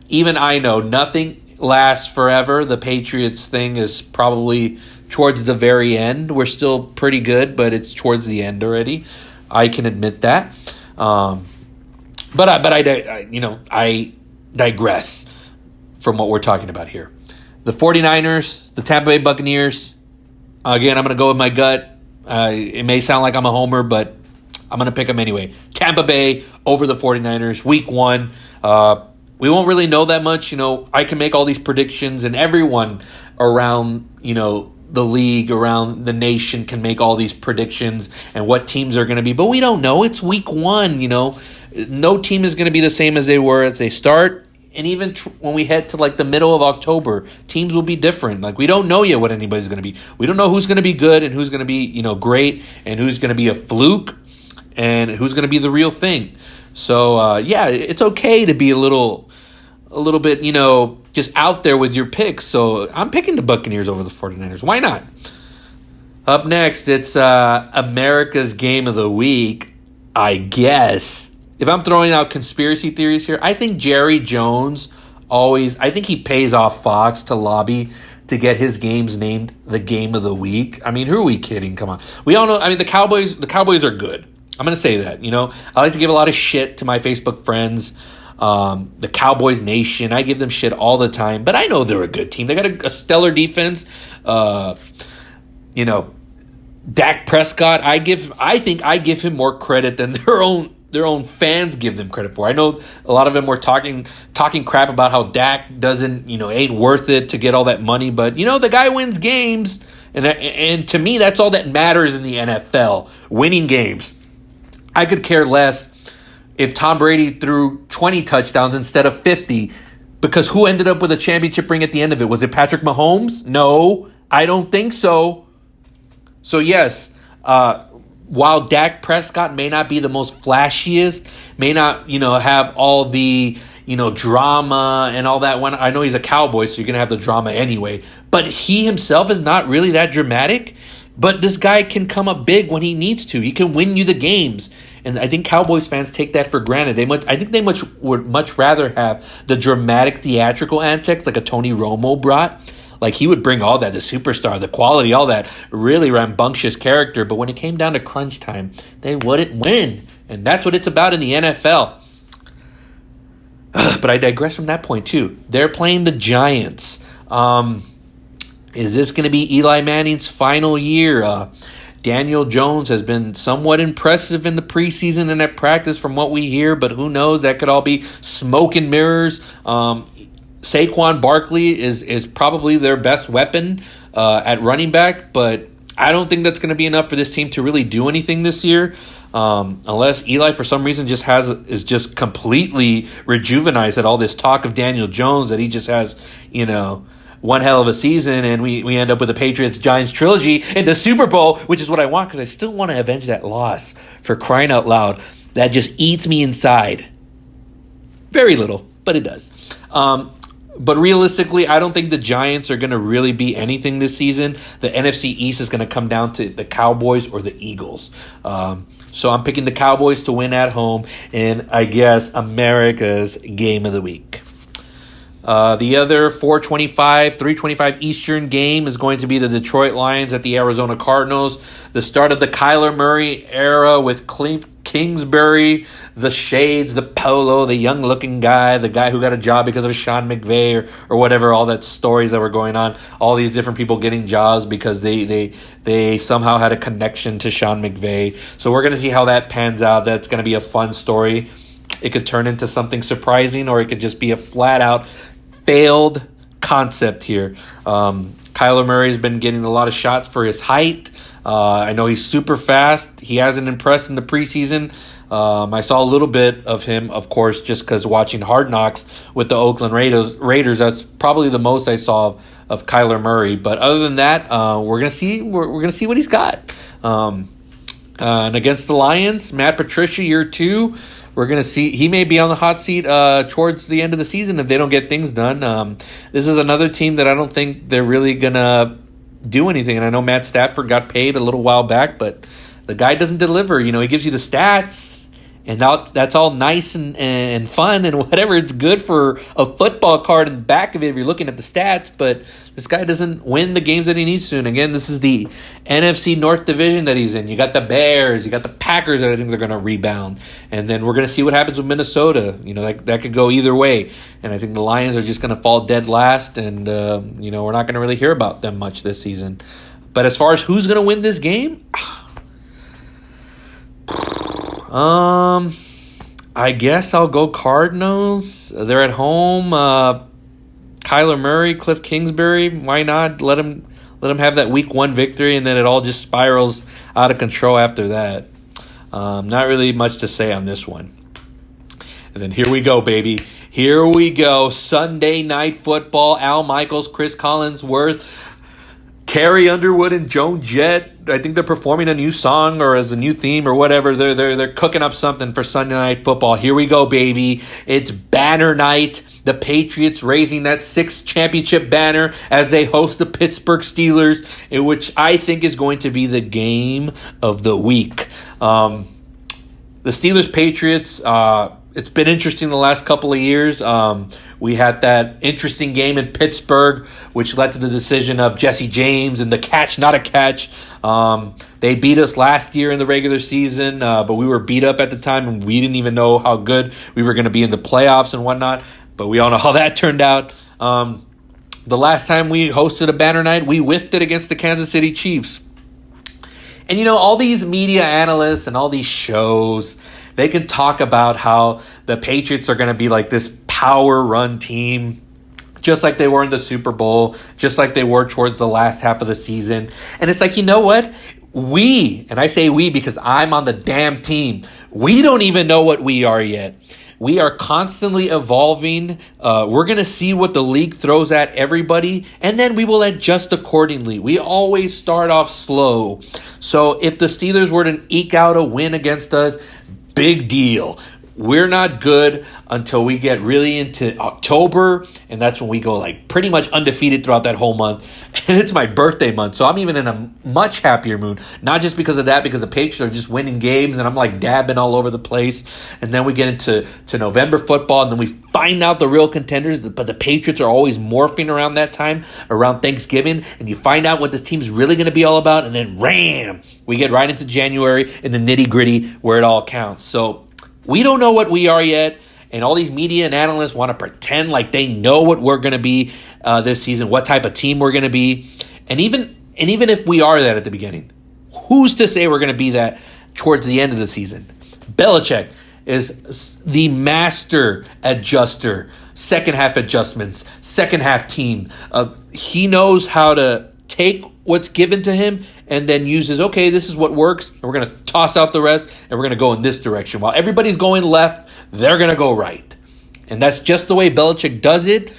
Even I know nothing lasts forever. The Patriots thing is probably towards the very end. We're still pretty good, but it's towards the end already. I can admit that. But I digress from what we're talking about here. The 49ers, the Tampa Bay Buccaneers. Again, I'm going to go with my gut. It may sound like I'm a homer, but I'm going to pick them anyway. Tampa Bay over the 49ers, week 1. We won't really know that much. I can make all these predictions, and everyone around, the league, around the nation can make all these predictions and what teams are going to be. But we don't know. It's week 1, No team is going to be the same as they were as they start. And even when we head to the middle of October, teams will be different. We don't know yet what anybody's going to be. We don't know who's going to be good and who's going to be, great, and who's going to be a fluke and who's going to be the real thing. So, it's okay to be a little bit, just out there with your picks. So I'm picking the Buccaneers over the 49ers. Why not? Up next, it's America's Game of the Week, I guess. If I'm throwing out conspiracy theories here, I think Jerry Jones I think he pays off Fox to lobby to get his games named the Game of the Week. I mean, who are we kidding? Come on. We all know, the Cowboys are good. I'm going to say that, I like to give a lot of shit to my Facebook friends. The Cowboys Nation, I give them shit all the time, but I know they're a good team. They got a stellar defense. Dak Prescott, I think I give him more credit than their own fans give them credit for. I know a lot of them were talking crap about how Dak doesn't, ain't worth it to get all that money, but the guy wins games, and to me that's all that matters in the NFL, winning games. I could care less if Tom Brady threw 20 touchdowns instead of 50, because who ended up with a championship ring at the end of it? Was it Patrick Mahomes? No, I don't think so. So yes, while Dak Prescott may not be the most flashiest, may not, have all the, drama and all that. I know he's a Cowboy, so you're going to have the drama anyway. But he himself is not really that dramatic. But this guy can come up big when he needs to. He can win you the games. And I think Cowboys fans take that for granted. I think they would much rather have the dramatic theatrical antics like a Tony Romo brought. He would bring all that, the superstar, the quality, all that really rambunctious character. But when it came down to crunch time, they wouldn't win. And that's what it's about in the NFL. But I digress from that point too. They're playing the Giants. Is this going to be Eli Manning's final year? Daniel Jones has been somewhat impressive in the preseason and at practice from what we hear, but who knows? That could all be smoke and mirrors. Saquon Barkley is probably their best weapon at running back, but I don't think that's going to be enough for this team to really do anything this year, unless Eli, for some reason, is just completely rejuvenated at all this talk of Daniel Jones, that he just has, one hell of a season, and we end up with the Patriots-Giants trilogy in the Super Bowl, which is what I want, because I still want to avenge that loss, for crying out loud. That just eats me inside. Very little, but it does. But realistically, I don't think the Giants are going to really be anything this season. The NFC East is going to come down to the Cowboys or the Eagles. So I'm picking the Cowboys to win at home in, I guess, America's Game of the Week. The other 3:25 Eastern game is going to be the Detroit Lions at the Arizona Cardinals. The start of the Kyler Murray era with Cliff Kingsbury, the shades, the polo, the young-looking guy, the guy who got a job because of Sean McVay or whatever, all that stories that were going on, all these different people getting jobs because they somehow had a connection to Sean McVay. So we're going to see how that pans out. That's going to be a fun story. It could turn into something surprising, or it could just be a flat-out failed concept here. Kyler Murray's been getting a lot of shots for his height. I know he's super fast. He hasn't impressed in the preseason. I saw a little bit of him, of course, just because watching Hard Knocks with the Oakland Raiders. That's probably the most I saw of Kyler Murray. But other than that, we're gonna see what he's got. And against the Lions, Matt Patricia, year 2. We're going to see he may be on the hot seat towards the end of the season if they don't get things done. This is another team that I don't think they're really going to do anything. And I know Matt Stafford got paid a little while back, but the guy doesn't deliver. You know, he gives you the stats, and that's all nice and fun and whatever. It's good for a football card in the back of it if you're looking at the stats, but this guy doesn't win the games that he needs to. And again, this is the NFC North division that he's in. You got the Bears, you got the Packers that I think they're going to rebound. And then we're going to see what happens with Minnesota. You know, that could go either way. And I think the Lions are just going to fall dead last, and, you know, we're not going to really hear about them much this season. But as far as who's going to win this game, I guess I'll go Cardinals. They're at home. Kyler Murray, Cliff Kingsbury. Why not let him have that week 1 victory, and then it all just spirals out of control after that. Not really much to say on this one. And then here we go, baby. Here we go. Sunday Night Football. Al Michaels, Chris Collinsworth, Carrie Underwood, and Joan Jett. I think they're performing a new song or as a new theme or whatever. They're cooking up something for Sunday Night Football. Here we go, baby. It's banner night. The Patriots raising that 6th championship banner as they host the Pittsburgh Steelers, in which I think is going to be the game of the week. The Steelers-Patriots, it's been interesting the last couple of years. We had that interesting game in Pittsburgh, which led to the decision of Jesse James and the catch, not a catch. They beat us last year in the regular season, but we were beat up at the time, and we didn't even know how good we were going to be in the playoffs and whatnot. But we all know how that turned out. The last time we hosted a banner night, we whiffed it against the Kansas City Chiefs. And, you know, all these media analysts and all these shows, they can talk about how the Patriots are going to be like this power run team, just like they were in the Super Bowl, just like they were towards the last half of the season. And it's like, you know what? And I say we because I'm on the damn team, we don't even know what we are yet. We are constantly evolving. We're going to see what the league throws at everybody, and then we will adjust accordingly. We always start off slow. So if the Steelers were to eke out a win against us, big deal. We're not good until we get really into October, and that's when we go like pretty much undefeated throughout that whole month. And it's my birthday month, so I'm even in a much happier mood. Not just because of that, because the Patriots are just winning games, and I'm like dabbing all over the place. And then we get into November football, and then we find out the real contenders. But the Patriots are always morphing around that time, around Thanksgiving, and you find out what this team's really going to be all about, and then ram, we get right into January in the nitty-gritty where it all counts. So we don't know what we are yet, and all these media and analysts want to pretend like they know what we're going to be this season, what type of team we're going to be. And even if we are that at the beginning, who's to say we're going to be that towards the end of the season? Belichick is the master adjuster, second-half adjustments, second-half team. He knows how to take what's given to him and then uses, okay, this is what works, and we're going to toss out the rest, and we're going to go in this direction. While everybody's going left, they're going to go right. And that's just the way Belichick does it.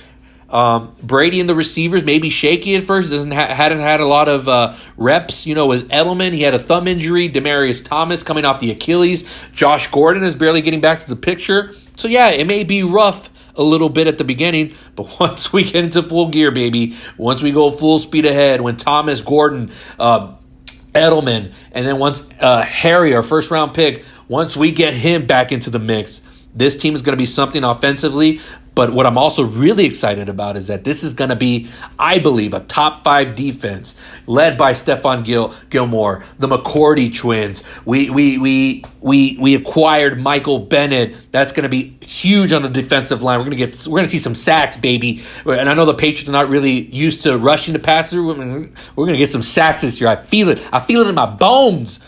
Brady and the receivers may be shaky at first, hadn't had a lot of reps. You know, with Edelman, he had a thumb injury. Demaryius Thomas coming off the Achilles. Josh Gordon is barely getting back to the picture. So yeah, it may be rough a little bit at the beginning, but once we get into full gear, baby, once we go full speed ahead, when Thomas, Gordon, Edelman, and then once Harry, our first round pick, once we get him back into the mix, this team is going to be something offensively. But what I'm also really excited about is that this is going to be, I believe, a top 5 defense led by Stephon Gilmore, the McCourty twins. We acquired Michael Bennett. That's going to be huge on the defensive line. We're going to see some sacks, baby. And I know the Patriots are not really used to rushing the passer. We're going to get some sacks this year. I feel it. I feel it in my bones.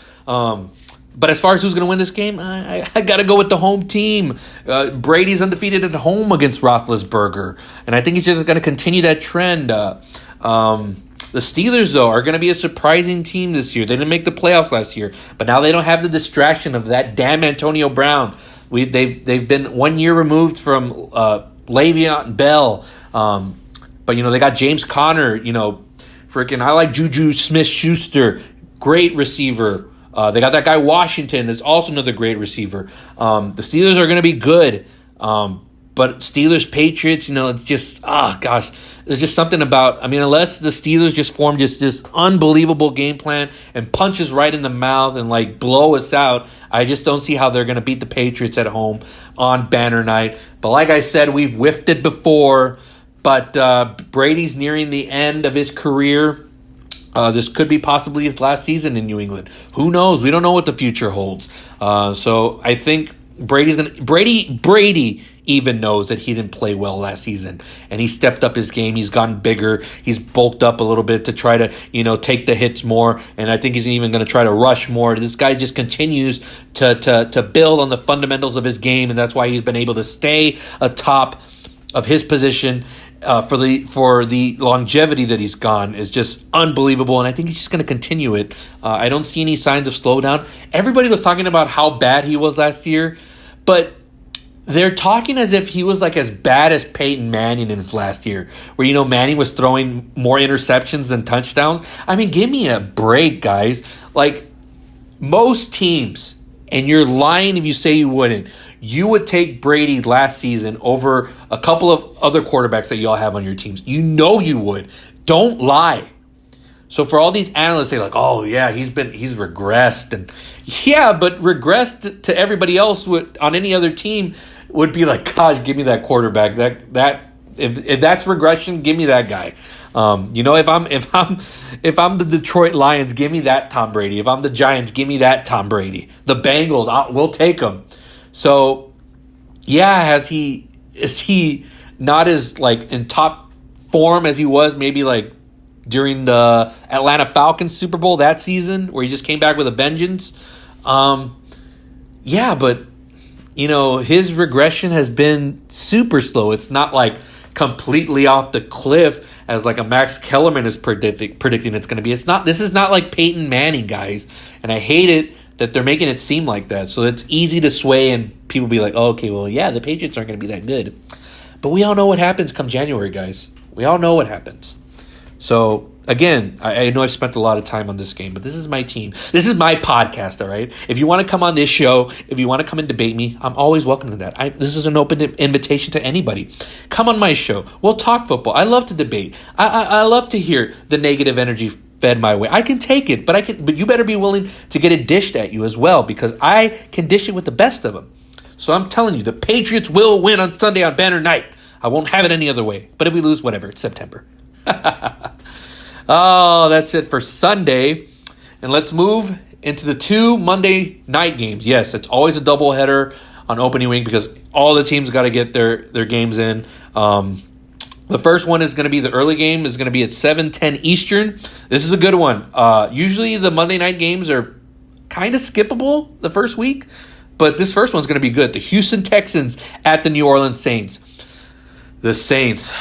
But as far as who's going to win this game, I got to go with the home team. Brady's undefeated at home against Roethlisberger, and I think he's just going to continue that trend. The Steelers, though, are going to be a surprising team this year. They didn't make the playoffs last year, but now they don't have the distraction of that damn Antonio Brown. They've been 1 year removed from Le'Veon Bell, but they got James Conner. I like Juju Smith-Schuster, great receiver. They got that guy Washington, that's also another great receiver. The Steelers are going to be good. But Steelers-Patriots, it's just, there's just something about, unless the Steelers just form just this unbelievable game plan and punch us right in the mouth and, blow us out, I just don't see how they're going to beat the Patriots at home on banner night. But like I said, we've whiffed it before, but Brady's nearing the end of his career. This could be possibly his last season in New England. Who knows? We don't know what the future holds. So I think Brady even knows that he didn't play well last season, and he stepped up his game. He's gotten bigger. He's bulked up a little bit to try to, take the hits more, and I think he's even going to try to rush more. This guy just continues to build on the fundamentals of his game, and that's why he's been able to stay atop of his position. For the longevity that he's gone is just unbelievable, and I think he's just going to continue it. I don't see any signs of slowdown. Everybody was talking about how bad he was last year, but they're talking as if he was as bad as Peyton Manning in his last year, where Manning was throwing more interceptions than touchdowns. Give me a break, guys. Most teams, and you're lying if you say you wouldn't, you would take Brady last season over a couple of other quarterbacks that y'all have on your teams. You would. Don't lie. So for all these analysts, they're oh yeah, he's regressed, and yeah, but regressed to everybody else on any other team would be gosh, give me that quarterback. If that's regression, give me that guy. If I'm the Detroit Lions, give me that Tom Brady. If I'm the Giants, give me that Tom Brady. The Bengals, we'll take him. So, yeah, is he not as in top form as he was maybe during the Atlanta Falcons Super Bowl that season where he just came back with a vengeance? Yeah, but his regression has been super slow. It's not completely off the cliff as a Max Kellerman is predicting it's going to be. This is not like Peyton Manning, guys, and I hate it that they're making it seem like that. So it's easy to sway and people be oh, okay, well, yeah, the Patriots aren't going to be that good. But we all know what happens come January, guys. We all know what happens. So, again, I know I've spent a lot of time on this game, but this is my team. This is my podcast, all right? If you want to come on this show, if you want to come and debate me, I'm always welcome to that. This is an open invitation to anybody. Come on my show. We'll talk football. I love to debate. I love to hear the negative energy fed my way. I can take it, but you better be willing to get it dished at you as well, because I can dish it with the best of them. So I'm telling you, the Patriots will win on Sunday on banner night. I won't have it any other way. But if we lose, whatever. It's September. Oh, that's it for Sunday. And let's move into the 2 Monday night games. Yes, it's always a doubleheader on opening week because all the teams got to get their games in. The first one is going to be the early game. Is going to be at 7:10 Eastern. This is a good one. Usually the Monday night games are kind of skippable the first week, but this first one's going to be good. The Houston Texans at the New Orleans Saints. The Saints,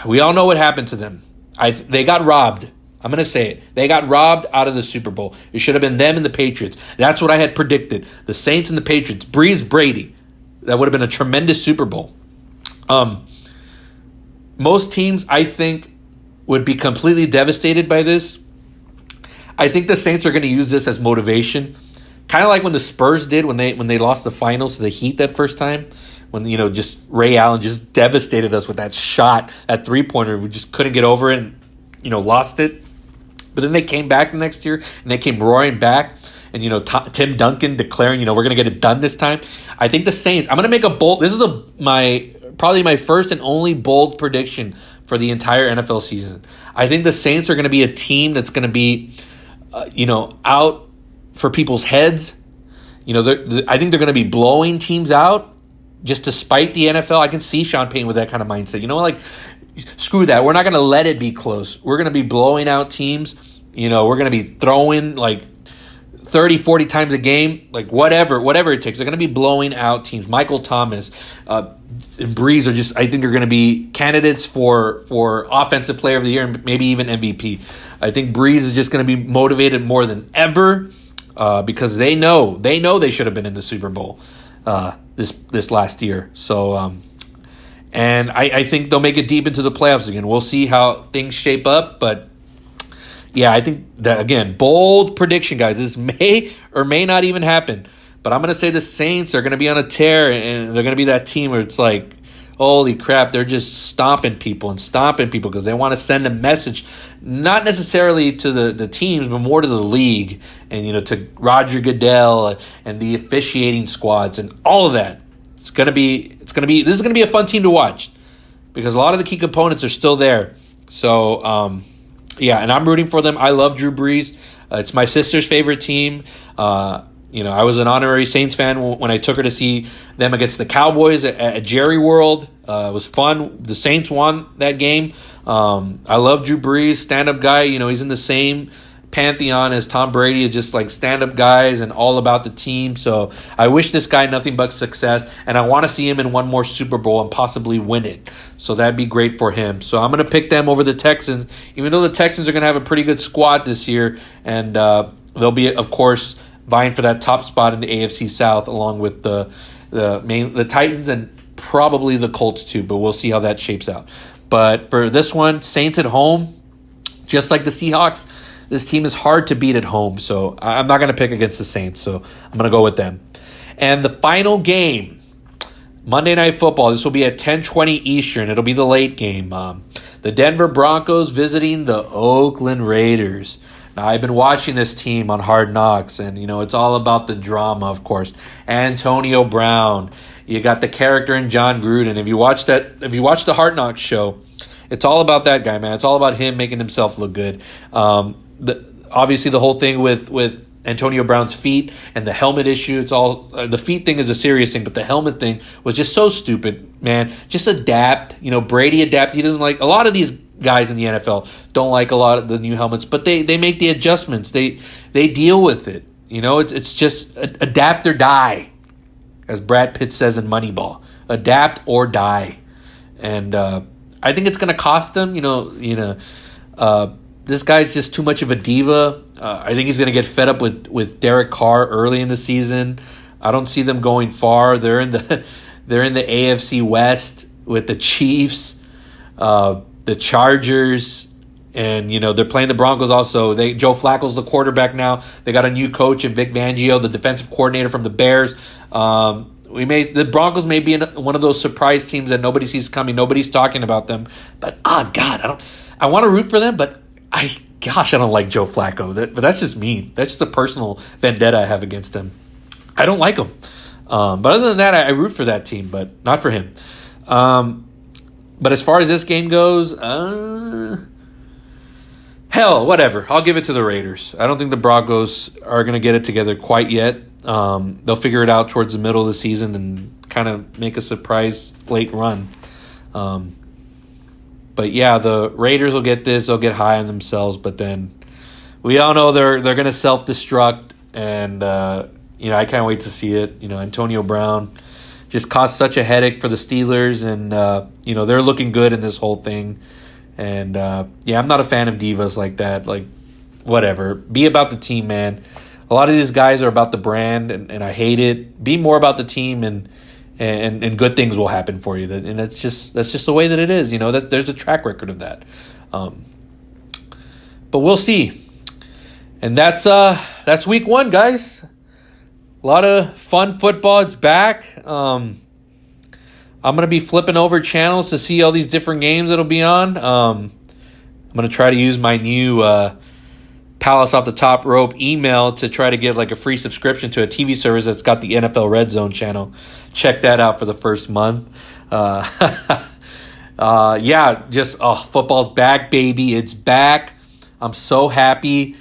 we all know what happened to them. They got robbed. I'm going to say it. They got robbed out of the Super Bowl. It should have been them and the Patriots. That's what I had predicted. The Saints and the Patriots. Breeze Brady. That would have been a tremendous Super Bowl. Most teams, I think, would be completely devastated by this. I think the Saints are going to use this as motivation. Kind of like when the Spurs did when they lost the finals to the Heat that first time. When, just Ray Allen just devastated us with that shot, that three-pointer. We just couldn't get over it and, lost it. But then they came back the next year, and they came roaring back. And, Tim Duncan declaring, we're going to get it done this time. I think the Saints, I'm going to make a bold, this is probably my first and only bold prediction for the entire NFL season. I think the Saints are going to be a team that's going to be, out for people's heads. I think they're going to be blowing teams out just to spite the NFL. I can see Sean Payton with that kind of mindset. Screw that. We're not going to let it be close. We're going to be blowing out teams. We're going to be throwing 30, 40 times a game, like whatever it takes. They're going to be blowing out teams. Michael Thomas and Breeze are just, I think, are going to be candidates for Offensive Player of the Year and maybe even MVP. I think Breeze is just going to be motivated more than ever because they know they should have been in the Super Bowl this last year. So, and I think they'll make it deep into the playoffs again. We'll see how things shape up, but yeah, I think that, again, bold prediction, guys. This may or may not even happen. But I'm going to say the Saints are going to be on a tear, and they're going to be that team where it's like, holy crap, they're just stomping people because they want to send a message, not necessarily to the teams, but more to the league and, to Roger Goodell and the officiating squads and all of that. This is going to be a fun team to watch because a lot of the key components are still there. So, yeah, and I'm rooting for them. I love Drew Brees. It's my sister's favorite team. I was an honorary Saints fan when I took her to see them against the Cowboys at Jerry World. It was fun. The Saints won that game. I love Drew Brees, stand-up guy. He's in the same pantheon as Tom Brady, just like stand-up guys and all about the team. So I wish this guy nothing but success, and I want to see him in one more Super Bowl and possibly win it. So that'd be great for him. So I'm going to pick them over the Texans, even though the Texans are going to have a pretty good squad this year, and they'll be, of course, vying for that top spot in the AFC South along with the Titans and probably the Colts too, but we'll see how that shapes out. But for this one, Saints at home, just like the Seahawks, this team is hard to beat at home, so I'm not going to pick against the Saints, so I'm going to go with them. And the final game, Monday Night Football, this will be at 10:20 Eastern. It'll be the late game. The Denver Broncos visiting the Oakland Raiders. Now, I've been watching this team on Hard Knocks, and, it's all about the drama, of course. Antonio Brown. You got the character in John Gruden. If you watch the Hard Knocks show, it's all about that guy, man. It's all about him making himself look good. Obviously, the whole thing with Antonio Brown's feet and the helmet issue, it's all the feet thing is a serious thing, but the helmet thing was just so stupid, man. Just adapt. Brady adapt. He doesn't like a lot of these guys in the NFL don't like a lot of the new helmets, but they make the adjustments. They deal with it. It's just adapt or die, as Brad Pitt says in Moneyball. Adapt or die, and I think it's going to cost them. This guy's just too much of a diva. I think he's going to get fed up with Derek Carr early in the season. I don't see them going far. They're in the AFC West with the Chiefs, the Chargers, and they're playing the Broncos also. Joe Flacco's the quarterback now. They got a new coach in Vic Fangio, the defensive coordinator from the Bears. The Broncos may be one of those surprise teams that nobody sees coming. Nobody's talking about them, but God, I want to root for them, but I don't like Joe Flacco. But that's just me. That's just a personal vendetta I have against him. I don't like him. But other than that, I root for that team, but not for him. But as far as this game goes, hell, whatever. I'll give it to the Raiders. I don't think the Broncos are going to get it together quite yet. They'll figure it out towards the middle of the season and kind of make a surprise late run. But yeah, the Raiders will get this. They'll get high on themselves, but then we all know they're going to self-destruct, and I can't wait to see it. Antonio Brown just caused such a headache for the Steelers, and they're looking good in this whole thing. And I'm not a fan of divas like that. Like, whatever. Be about the team, man. A lot of these guys are about the brand, and I hate it. Be more about the team, and good things will happen for you. And that's just the way that it is. That there's a track record of that. But we'll see. And that's week 1, guys. A lot of fun football. It's back. I'm going to be flipping over channels to see all these different games that'll be on. I'm going to try to use my new Palace Off the Top Rope email to try to get like a free subscription to a TV service that's got the NFL Red Zone channel. Check that out for the first month. Football's back, baby. It's back. I'm so happy.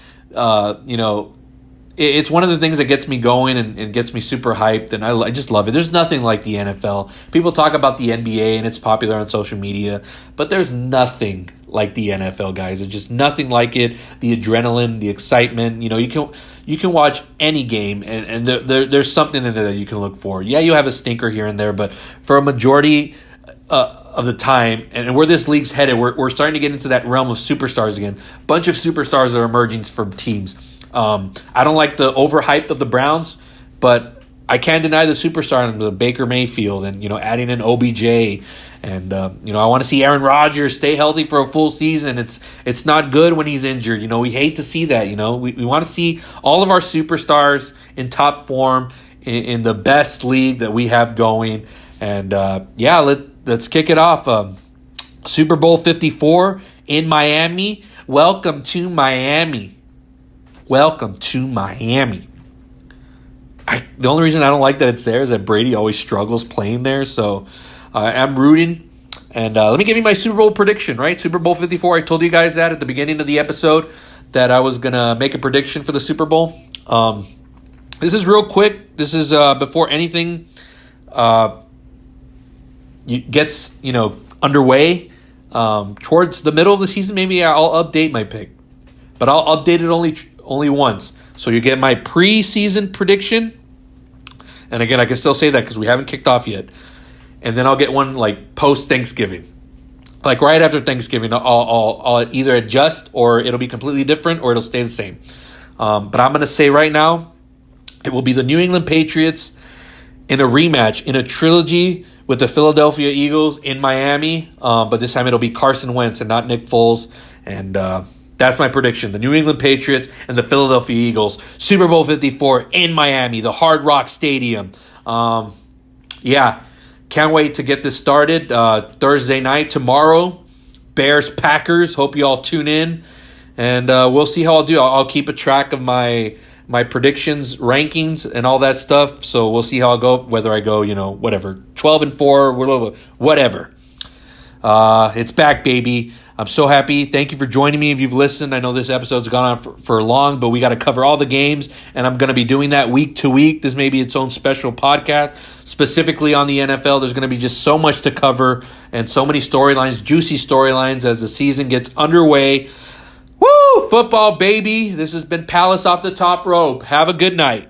It's one of the things that gets me going and gets me super hyped, and I just love it. There's nothing like the NFL. People talk about the NBA, and it's popular on social media, but there's nothing like the NFL, guys. It's just nothing like it. The adrenaline, the excitement. You can watch any game, and there's something in there that you can look for. Yeah, you have a stinker here and there, but for a majority of the time, and where this league's headed, we're starting to get into that realm of superstars again. Bunch of superstars are emerging from teams. I don't like the overhype of the Browns, but I can't deny the superstar in the Baker Mayfield and, adding in OBJ. And, I want to see Aaron Rodgers stay healthy for a full season. It's not good when he's injured. We hate to see that. We want to see all of our superstars in top form in the best league that we have going. And, let's kick it off. Super Bowl 54 in Miami. Welcome to Miami. Welcome to Miami. The only reason I don't like that it's there is that Brady always struggles playing there. So I'm rooting. And let me give you my Super Bowl prediction, right? Super Bowl 54. I told you guys that at the beginning of the episode that I was going to make a prediction for the Super Bowl. This is real quick. This is before anything gets, underway. Towards the middle of the season, maybe I'll update my pick. But I'll update it only once. So you get my preseason prediction. And again, I can still say that because we haven't kicked off yet. And then I'll get one like post-Thanksgiving. Like right after Thanksgiving, I'll either adjust or it'll be completely different or it'll stay the same. But I'm going to say right now, it will be the New England Patriots in a rematch, in a trilogy with the Philadelphia Eagles in Miami. But this time it'll be Carson Wentz and not Nick Foles. And that's my prediction. The New England Patriots and the Philadelphia Eagles. Super Bowl 54 in Miami, the Hard Rock Stadium. Can't wait to get this started. Thursday night, tomorrow, Bears-Packers. Hope you all tune in. And we'll see how I'll do. I'll keep a track of my predictions, rankings, and all that stuff. So we'll see how I'll go, whether I go, 12-4, whatever. It's back, baby. I'm so happy. Thank you for joining me if you've listened. I know this episode's gone on for long, but we got to cover all the games, and I'm going to be doing that week to week. This may be its own special podcast, specifically on the NFL. There's going to be just so much to cover and so many storylines, juicy storylines as the season gets underway. Woo! Football, baby. This has been Palace Off the Top Rope. Have a good night.